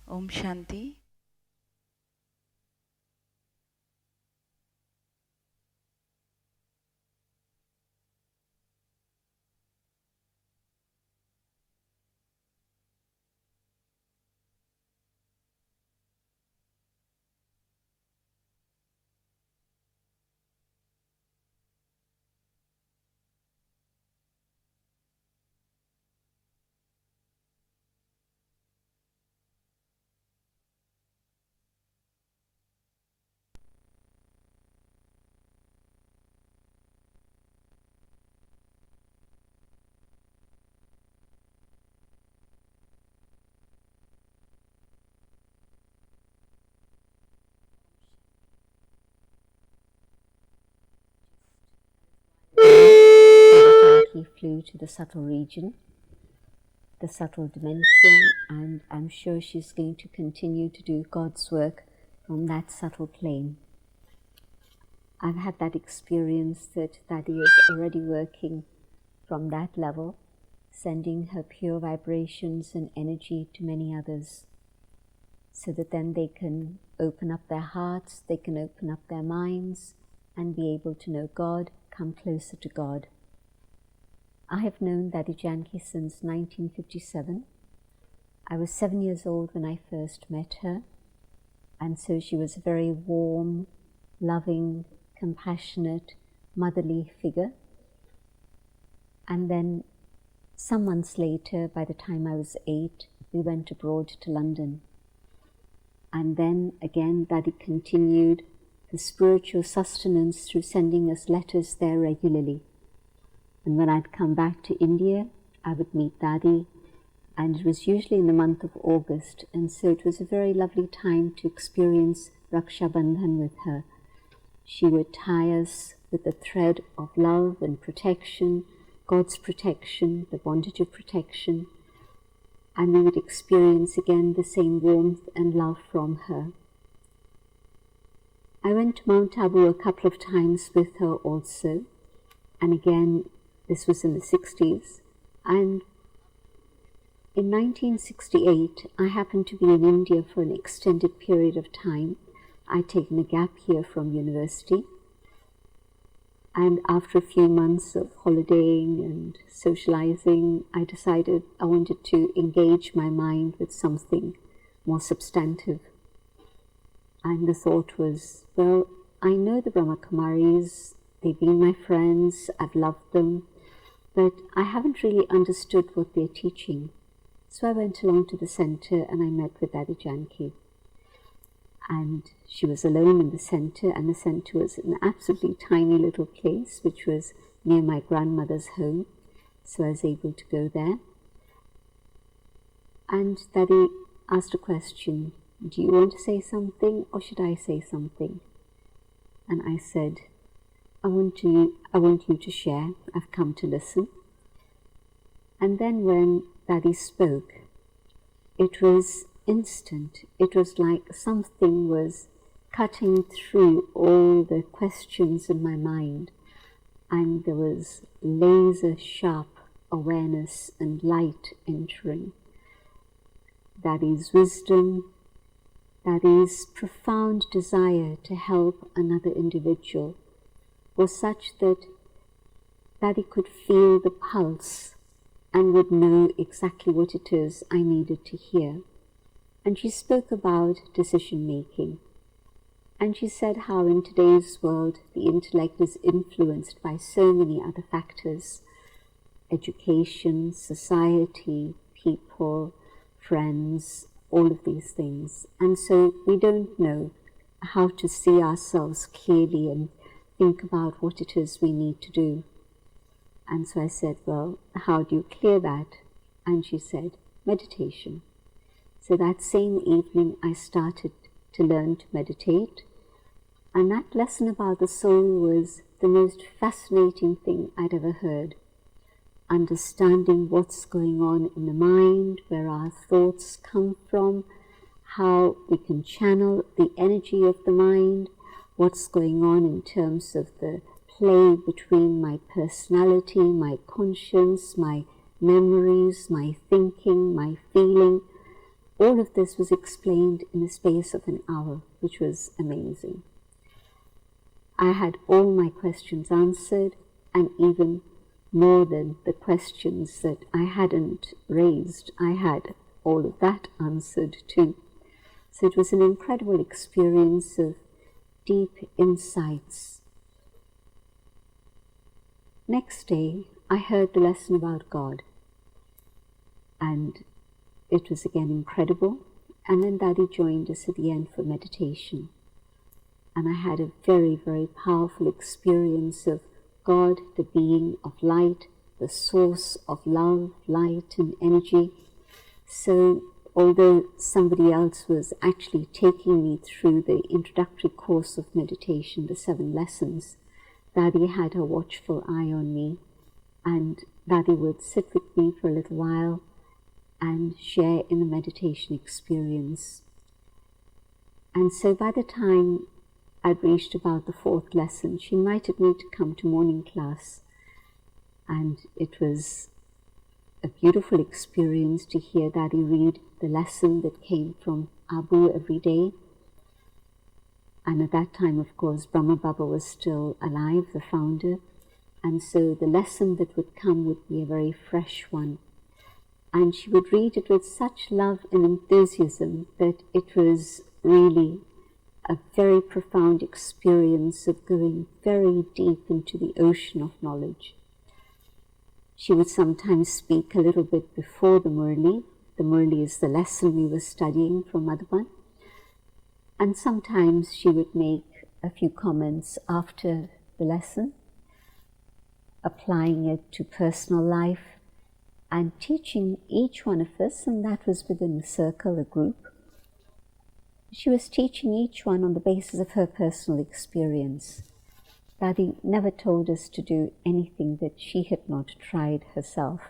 S2: Om Shanti.
S3: He flew to the subtle region, the subtle dimension, and I'm sure she's going to continue to do God's work from that subtle plane. I've had that experience that Daddy is already working from that level, sending her pure vibrations and energy to many others, so that then they can open up their hearts, they can open up their minds, and be able to know God, come closer to God. I have known Daddy Janki since 1957. I was 7 years old when I first met her, and so she was a very warm, loving, compassionate, motherly figure. And then some months later, by the time I was 8, we went abroad to London. And then again, Daddy continued the spiritual sustenance through sending us letters there regularly. And when I'd come back to India, I would meet Daddy, and it was usually in the month of August, and so it was a very lovely time to experience Raksha Bandhan with her. She would tie us with the thread of love and protection, God's protection, the bondage of protection, and we would experience again the same warmth and love from her. I went to Mount Abu a couple of times with her also, and again, this was in the 60s, and in 1968, I happened to be in India for an extended period of time. I'd taken a gap year from university, and after a few months of holidaying and socializing, I decided I wanted to engage my mind with something more substantive. And the thought was, well, I know the Brahma Kumaris, they've been my friends, I've loved them, but I haven't really understood what they're teaching. So I went along to the center and I met with Daddy Janki. And she was alone in the center, and the center was an absolutely tiny little place which was near my grandmother's home. So I was able to go there. And Daddy asked a question, do you want to say something or should I say something? And I said, I want you to share. I've come to listen. And then when Daddy spoke, it was instant. It was like something was cutting through all the questions in my mind, and there was laser sharp awareness and light entering. Daddy's wisdom, Daddy's profound desire to help another individual was such that Daddy could feel the pulse and would know exactly what it is I needed to hear. And she spoke about decision making. And she said how in today's world the intellect is influenced by so many other factors: education, society, people, friends, all of these things. And so we don't know how to see ourselves clearly and think about what it is we need to do. And so I said, well, how do you clear that? And she said, meditation. So that same evening I started to learn to meditate. And that lesson about the soul was the most fascinating thing I'd ever heard. Understanding what's going on in the mind, where our thoughts come from, how we can channel the energy of the mind, what's going on in terms of the play between my personality, my conscience, my memories, my thinking, my feeling. All of this was explained in the space of an hour, which was amazing. I had all my questions answered, and even more than the questions that I hadn't raised, I had all of that answered too. So it was an incredible experience of deep insights. Next day, I heard the lesson about God, and it was again incredible. And then Daddy joined us at the end for meditation. And I had a very, very powerful experience of God, the being of light, the source of love, light and energy. So although somebody else was actually taking me through the introductory course of meditation, the 7 lessons, Daddy had a watchful eye on me, and Daddy would sit with me for a little while and share in the meditation experience. And so by the time I'd reached about the 4th lesson, she invited me to come to morning class, and it was a beautiful experience to hear Daddy read the lesson that came from Abu every day. And at that time, of course, Brahma Baba was still alive, the founder, and so the lesson that would come would be a very fresh one. And she would read it with such love and enthusiasm that it was really a very profound experience of going very deep into the ocean of knowledge. She would sometimes speak a little bit before the murli. The murli is the lesson we were studying from Madhuban. And sometimes she would make a few comments after the lesson, applying it to personal life and teaching each one of us, and that was within a circle, a group. She was teaching each one on the basis of her personal experience. Daddy never told us to do anything that she had not tried herself.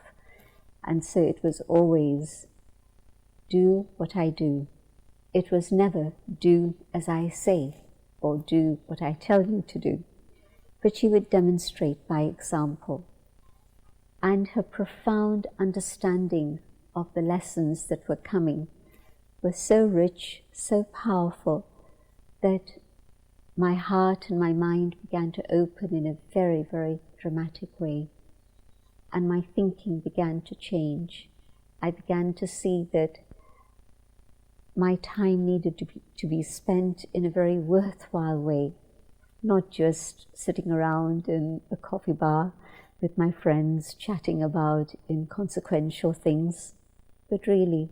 S3: And so it was always, do what I do. It was never, do as I say, or do what I tell you to do. But she would demonstrate by example. And her profound understanding of the lessons that were coming was so rich, so powerful, that my heart and my mind began to open in a very, very dramatic way. And my thinking began to change. I began to see that my time needed to be spent in a very worthwhile way, not just sitting around in a coffee bar with my friends chatting about inconsequential things, but really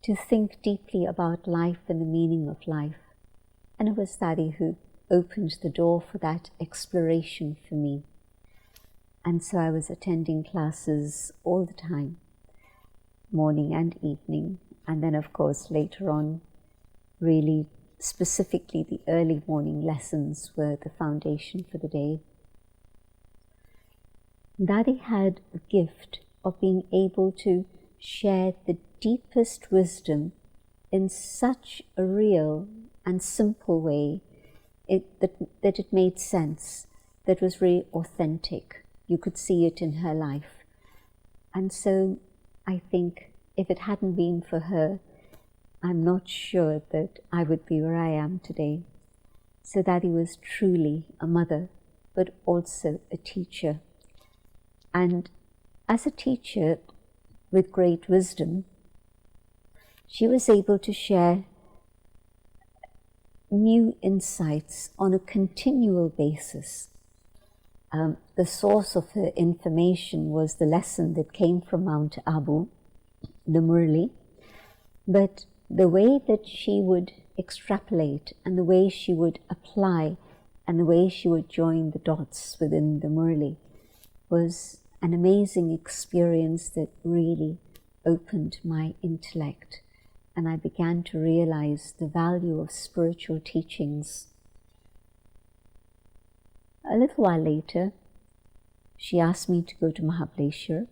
S3: to think deeply about life and the meaning of life. And it was Daddy who opened the door for that exploration for me. And so I was attending classes all the time, morning and evening, and then of course later on, really specifically the early morning lessons were the foundation for the day. Daddy had the gift of being able to share the deepest wisdom in such a real and simple way that it made sense, that was really authentic. You could see it in her life. And so I think if it hadn't been for her I'm not sure that I would be where I am today. So Dadi was truly a mother, but also a teacher. And as a teacher with great wisdom, she was able to share new insights on a continual basis. The source of her information was the lesson that came from Mount Abu, the Murli, but the way that she would extrapolate and the way she would apply and the way she would join the dots within the Murli was an amazing experience that really opened my intellect, and I began to realize the value of spiritual teachings. A little while later, she asked me to go to Mahabaleshwar,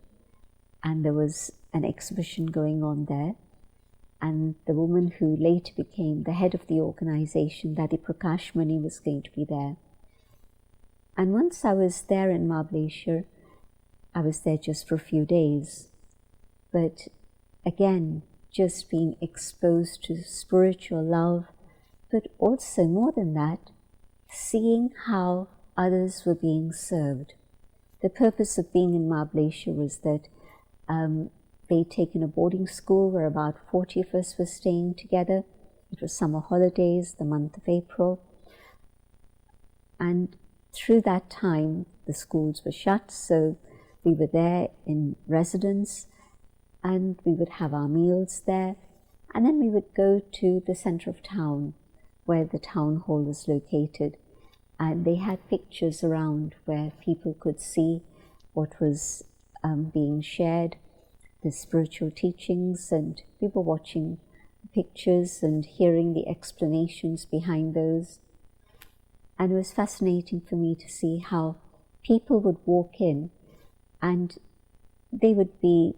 S3: and there was an exhibition going on there, and the woman who later became the head of the organization, Dadi Prakash Mani, was going to be there. And once I was there in Mahabaleshwar, I was there just for a few days, but again, just being exposed to spiritual love, but also more than that, seeing how others were being served. The purpose of being in Mahabaleshwar was that they'd taken a boarding school where about 40 of us were staying together. It was summer holidays, the month of April. And through that time, the schools were shut, so we were there in residence, and we would have our meals there, and then we would go to the center of town where the town hall was located, and they had pictures around where people could see what was being shared, the spiritual teachings, and we were watching the pictures and hearing the explanations behind those. And it was fascinating for me to see how people would walk in and they would be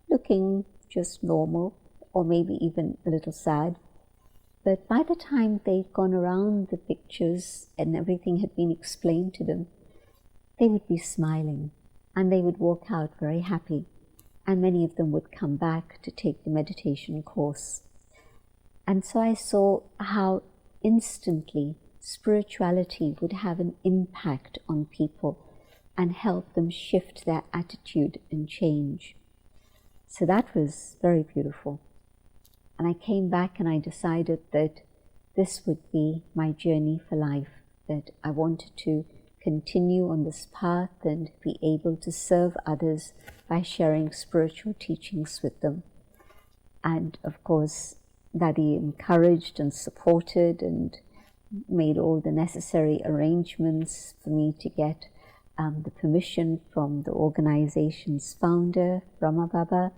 S3: looking just normal, or maybe even a little sad. But by the time they'd gone around the pictures and everything had been explained to them, they would be smiling and they would walk out very happy. And many of them would come back to take the meditation course. And so I saw how instantly spirituality would have an impact on people and help them shift their attitude and change. So that was very beautiful. And I came back and I decided that this would be my journey for life, that I wanted to continue on this path and be able to serve others by sharing spiritual teachings with them. And of course, Dadi encouraged and supported and made all the necessary arrangements for me to get the permission from the organization's founder, Brahma Baba.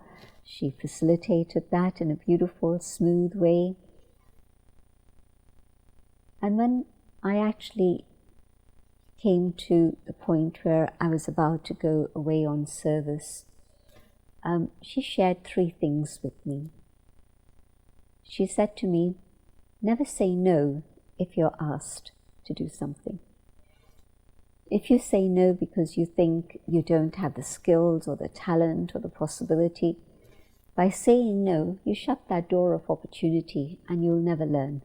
S3: She facilitated that in a beautiful, smooth way. And when I actually came to the point where I was about to go away on service, she shared 3 things with me. She said to me, never say no if you're asked to do something. If you say no because you think you don't have the skills or the talent or the possibility, by saying no, you shut that door of opportunity and you'll never learn.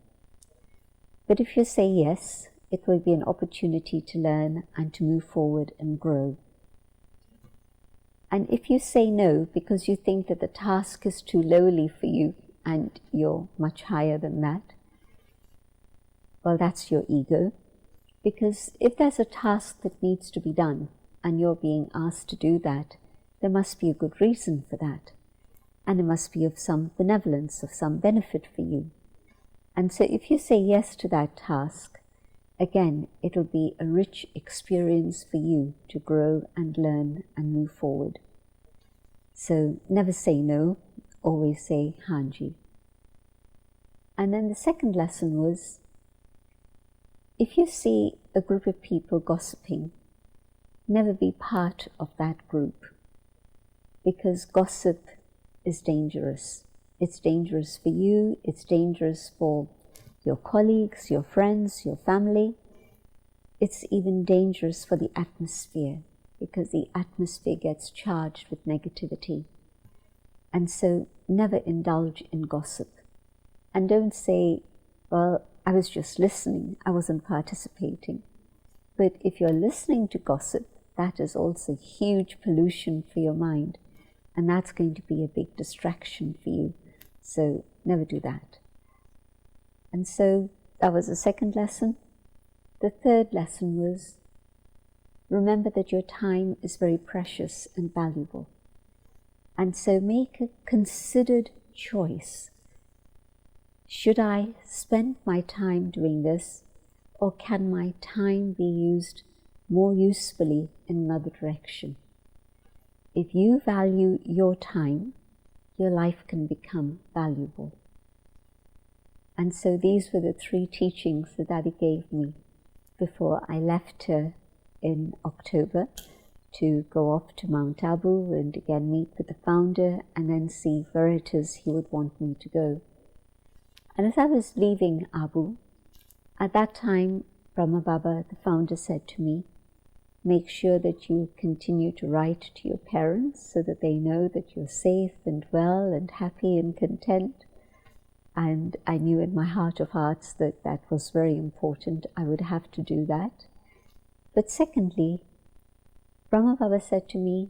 S3: But if you say yes, it will be an opportunity to learn and to move forward and grow. And if you say no because you think that the task is too lowly for you and you're much higher than that, well, that's your ego. Because if there's a task that needs to be done and you're being asked to do that, there must be a good reason for that. And it must be of some benevolence, of some benefit for you. And so if you say yes to that task, again, it'll be a rich experience for you to grow and learn and move forward. So never say no, always say Hanji. And then the second lesson was, if you see a group of people gossiping, never be part of that group, because gossip is dangerous. It's dangerous for you, it's dangerous for your colleagues, your friends, your family. It's even dangerous for the atmosphere, because the atmosphere gets charged with negativity. And so never indulge in gossip. And don't say, well, I was just listening, I wasn't participating. But if you're listening to gossip, that is also huge pollution for your mind. And that's going to be a big distraction for you. So never do that. And so that was the second lesson. The third lesson was, remember that your time is very precious and valuable. And so make a considered choice. Should I spend my time doing this, or can my time be used more usefully in another direction? If you value your time, your life can become valuable. And so these were the 3 teachings that Daddy gave me before I left her in October to go off to Mount Abu and again meet with the founder and then see where it is he would want me to go. And as I was leaving Abu, at that time, Brahma Baba, the founder, said to me, make sure that you continue to write to your parents so that they know that you're safe and well and happy and content. And I knew in my heart of hearts that that was very important. I would have to do that. But secondly, Brahma Baba said to me,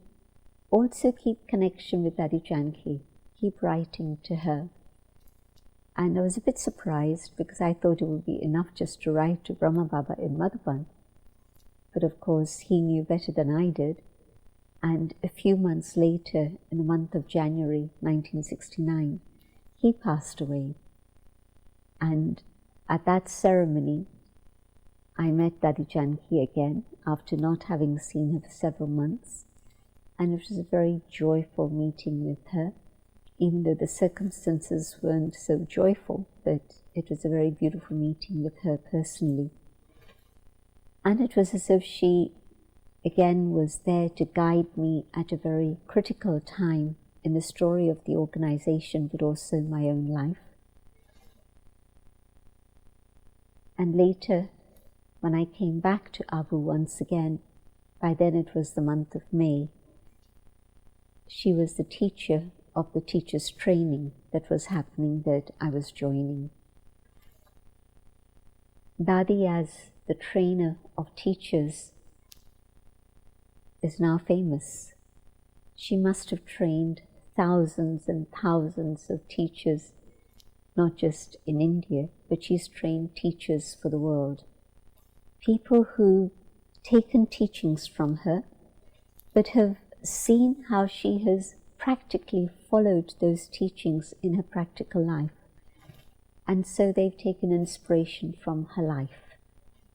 S3: also keep connection with Dadi Janki. Keep writing to her. And I was a bit surprised because I thought it would be enough just to write to Brahma Baba in Madhuban. But of course, he knew better than I did. And a few months later, in the month of January 1969, he passed away. And at that ceremony, I met Dadi Janki again after not having seen her for several months. And it was a very joyful meeting with her, even though the circumstances weren't so joyful, but it was a very beautiful meeting with her personally. And it was as if she, again, was there to guide me at a very critical time in the story of the organization, but also in my own life. And later, when I came back to Abu once again, by then it was the month of May, she was the teacher of the teachers' training that was happening that I was joining. Dadi, as the trainer of teachers, is now famous. She must have trained thousands and thousands of teachers, not just in India, but she's trained teachers for the world. People who've taken teachings from her, but have seen how she has practically followed those teachings in her practical life. And so they've taken inspiration from her life.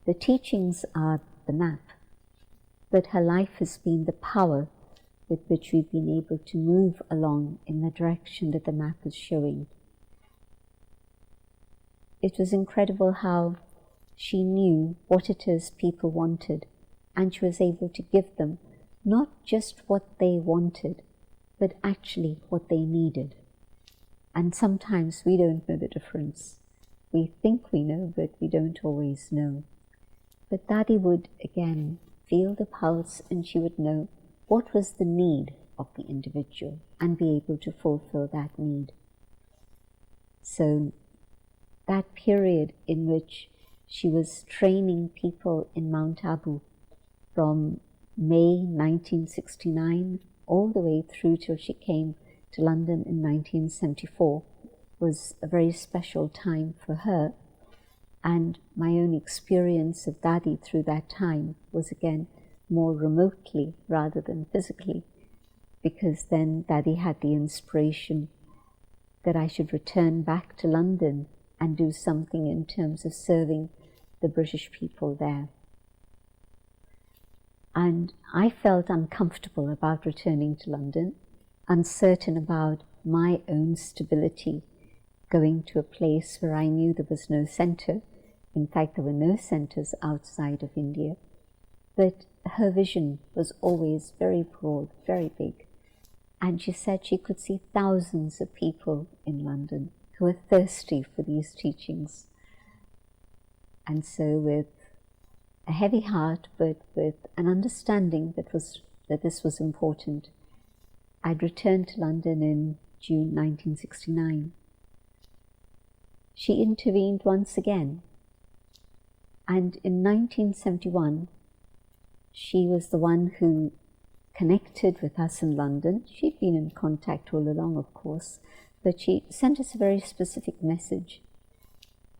S3: The teachings are the map, but her life has been the power with which we've been able to move along in the direction that the map is showing. It was incredible how she knew what it is people wanted, and she was able to give them not just what they wanted, but actually what they needed. And sometimes we don't know the difference. We think we know, but we don't always know. But Dadi would, again, feel the pulse, and she would know what was the need of the individual and be able to fulfill that need. So that period in which she was training people in Mount Abu from May 1969 all the way through till she came to London in 1974 was a very special time for her. And my own experience of Dadi through that time was again more remotely rather than physically, because then Dadi had the inspiration that I should return back to London and do something in terms of serving the British people there. And I felt uncomfortable about returning to London, uncertain about my own stability, going to a place where I knew there was no centre. In fact, there were no centres outside of India. But her vision was always very broad, very big. And she said she could see thousands of people in London who were thirsty for these teachings. And so with a heavy heart, but with an understanding that this was important, I'd returned to London in June 1969. she intervened once again. And in 1971, she was the one who connected with us in London. She'd been in contact all along, of course, but she sent us a very specific message.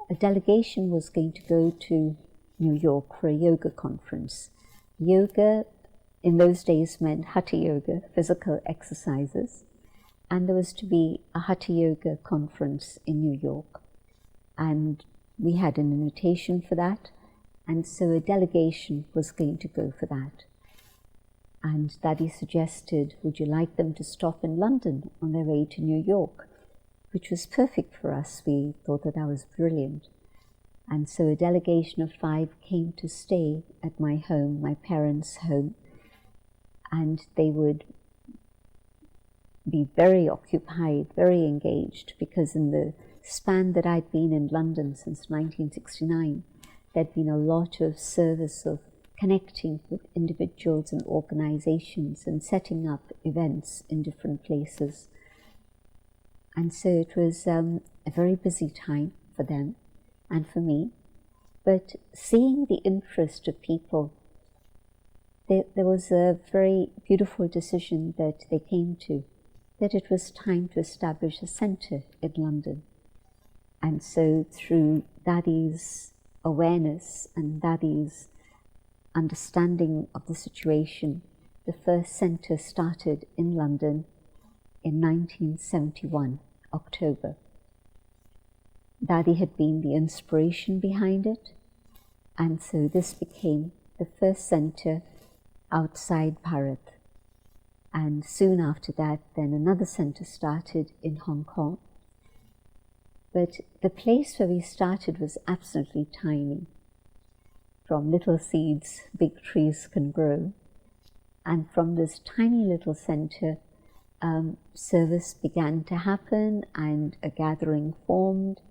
S3: A delegation was going to go to New York for a yoga conference. Yoga in those days meant hatha yoga, physical exercises, and there was to be a hatha yoga conference in New York. And we had an invitation for that, and so a delegation was going to go for that. And Daddy suggested, would you like them to stop in London on their way to New York? Which was perfect for us. We thought that that was brilliant. And so a delegation of 5 came to stay at my home, my parents' home, and they would be very occupied, very engaged, because in the span that I'd been in London since 1969, there'd been a lot of service of connecting with individuals and organizations and setting up events in different places. And so it was a very busy time for them and for me. But seeing the interest of people, there was a very beautiful decision that they came to, that it was time to establish a centre in London. And so through Daddy's awareness and Daddy's understanding of the situation, the first centre started in London in 1971, October. Daddy had been the inspiration behind it, and so this became the first centre outside Bharat. And soon after that, then another centre started in Hong Kong. But the place where we started was absolutely tiny. From little seeds, big trees can grow. And from this tiny little centre, service began to happen and a gathering formed.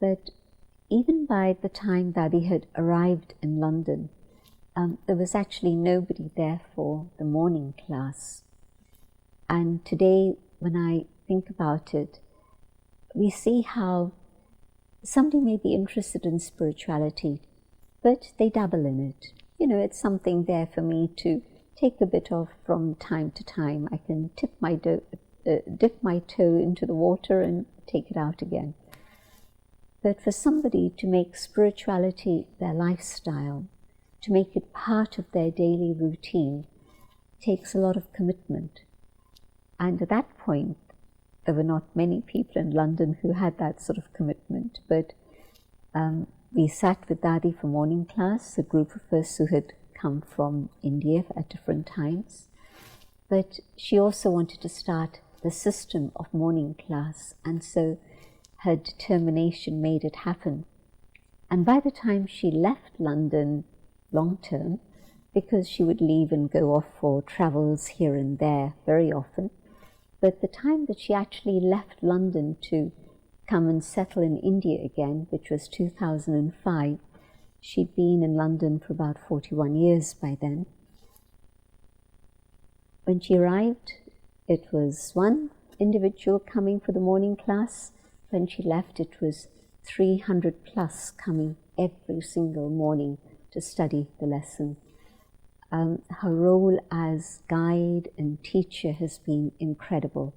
S3: But even by the time Daddy had arrived in London, there was actually nobody there for the morning class. And today, when I think about it, we see how somebody may be interested in spirituality, but they dabble in it. You know, it's something there for me to take a bit of from time to time. I can dip my toe into the water and take it out again. But for somebody to make spirituality their lifestyle, to make it part of their daily routine, takes a lot of commitment. And at that point, there were not many people in London who had that sort of commitment, but we sat with Daddy for morning class, a group of us who had come from India at different times. But she also wanted to start the system of morning class, and so her determination made it happen. And by the time she left London long term, because she would leave and go off for travels here and there very often, but the time that she actually left London to come and settle in India again, which was 2005, she'd been in London for about 41 years by then. When she arrived, it was one individual coming for the morning class. When she left, it was 300 plus coming every single morning to study the lesson. Her role as guide and teacher has been incredible,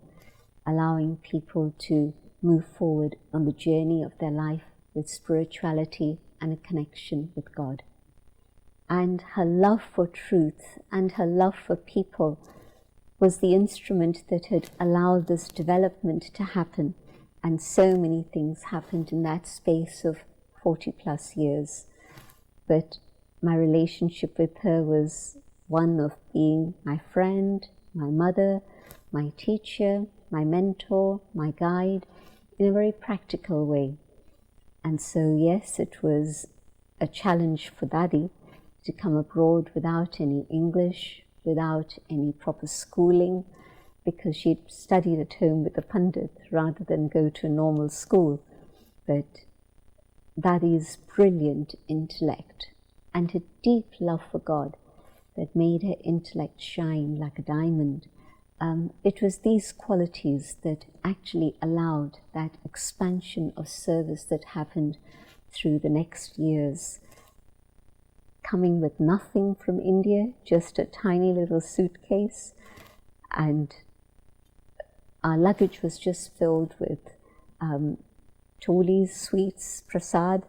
S3: allowing people to move forward on the journey of their life with spirituality and a connection with God. And her love for truth and her love for people was the instrument that had allowed this development to happen. And so many things happened in that space of 40 plus years. But my relationship with her was one of being my friend, my mother, my teacher, my mentor, my guide, in a very practical way. And so, yes, it was a challenge for Daddy to come abroad without any English, without any proper schooling, because she'd studied at home with a pundit rather than go to a normal school. But Daddy's brilliant intellect and her deep love for God that made her intellect shine like a diamond it was these qualities that actually allowed that expansion of service that happened through the next years. Coming with nothing from India, just a tiny little suitcase, and our luggage was just filled with cholis, sweets, prasad,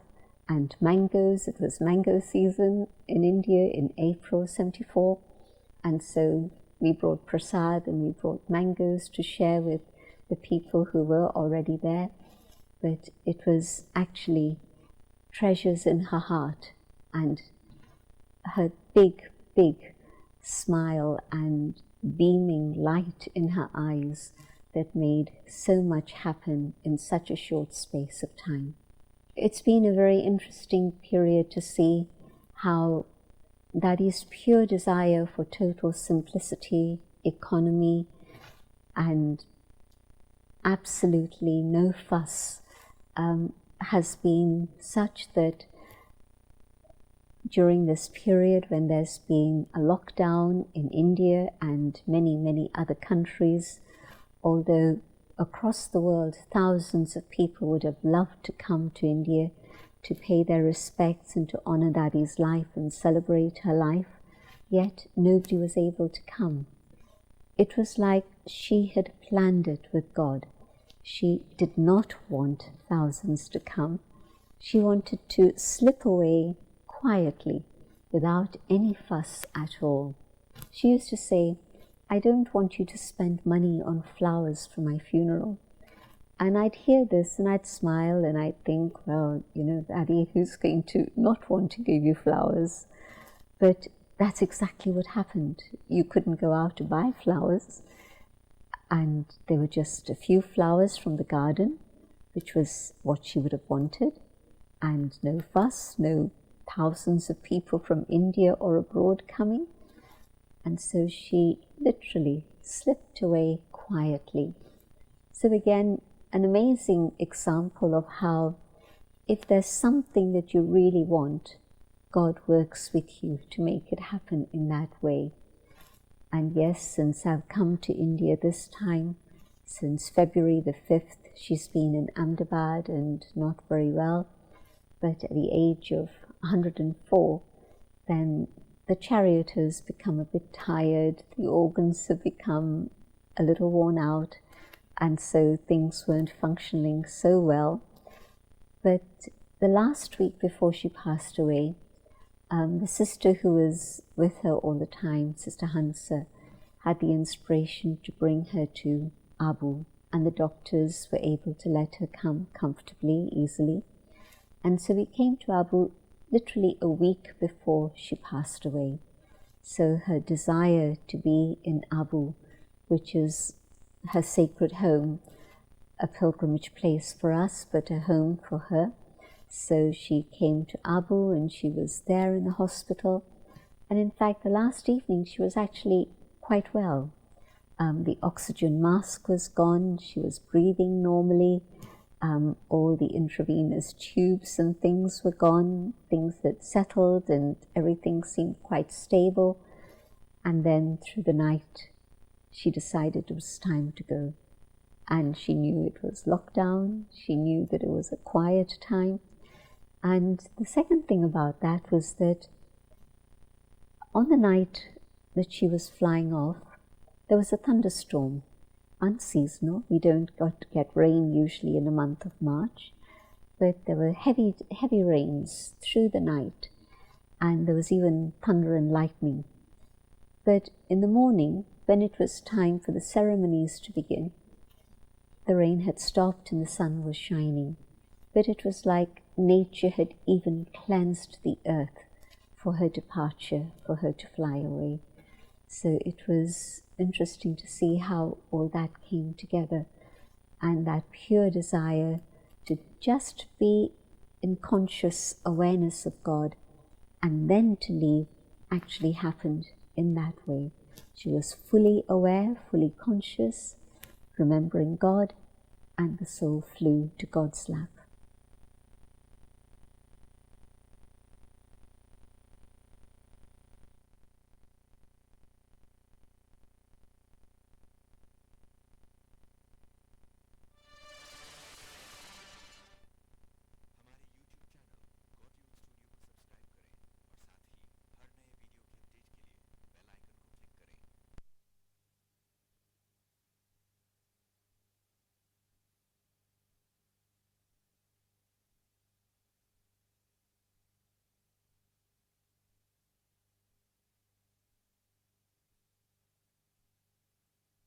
S3: and mangoes. It was mango season in India in April '74, and so we brought prasad and we brought mangoes to share with the people who were already there. But it was actually treasures in her heart and her big, big smile and beaming light in her eyes that made so much happen in such a short space of time. It's been a very interesting period to see how Dadi's pure desire for total simplicity, economy, and absolutely no fuss has been such that during this period when there's been a lockdown in India and many, many other countries, although across the world thousands of people would have loved to come to India to pay their respects and to honor Dadi's life and celebrate her life, yet nobody was able to come. It was like she had planned it with God. She did not want thousands to come. She wanted to slip away quietly, without any fuss at all. She used to say, "I don't want you to spend money on flowers for my funeral." And I'd hear this and I'd smile and I'd think, well, Dadi, who's going to not want to give you flowers? But that's exactly what happened. You couldn't go out to buy flowers, and there were just a few flowers from the garden, which was what she would have wanted, and no fuss, no thousands of people from India or abroad coming. And so she literally slipped away quietly. So again, an amazing example of how if there's something that you really want, God works with you to make it happen in that way. And yes, since I've come to India this time, since February the 5th, she's been in Ahmedabad and not very well. But at the age of 104, then the chariot has become a bit tired, the organs have become a little worn out, and so things weren't functioning so well. But the last week before she passed away, the sister who was with her all the time, Sister Hansa, had the inspiration to bring her to Abu, and the doctors were able to let her come comfortably, easily. And so we came to Abu literally a week before she passed away. So her desire to be in Abu, which is her sacred home, a pilgrimage place for us, but a home for her. So she came to Abu and she was there in the hospital. And in fact, the last evening she was actually quite well. The oxygen mask was gone, she was breathing normally. All the intravenous tubes and things were gone, things had settled and everything seemed quite stable. And then through the night, she decided it was time to go. And she knew it was lockdown, she knew that it was a quiet time. And the second thing about that was that on the night that she was flying off, there was a thunderstorm. Unseasonal. We don't get rain usually in the month of March, but there were heavy rains through the night, and there was even thunder and lightning. But in the morning, when it was time for the ceremonies to begin, the rain had stopped and the sun was shining. But it was like nature had even cleansed the earth for her departure, for her to fly away. So it was interesting to see how all that came together, and that pure desire to just be in conscious awareness of God and then to leave actually happened in that way. She was fully aware, fully conscious, remembering God, and the soul flew to God's lap.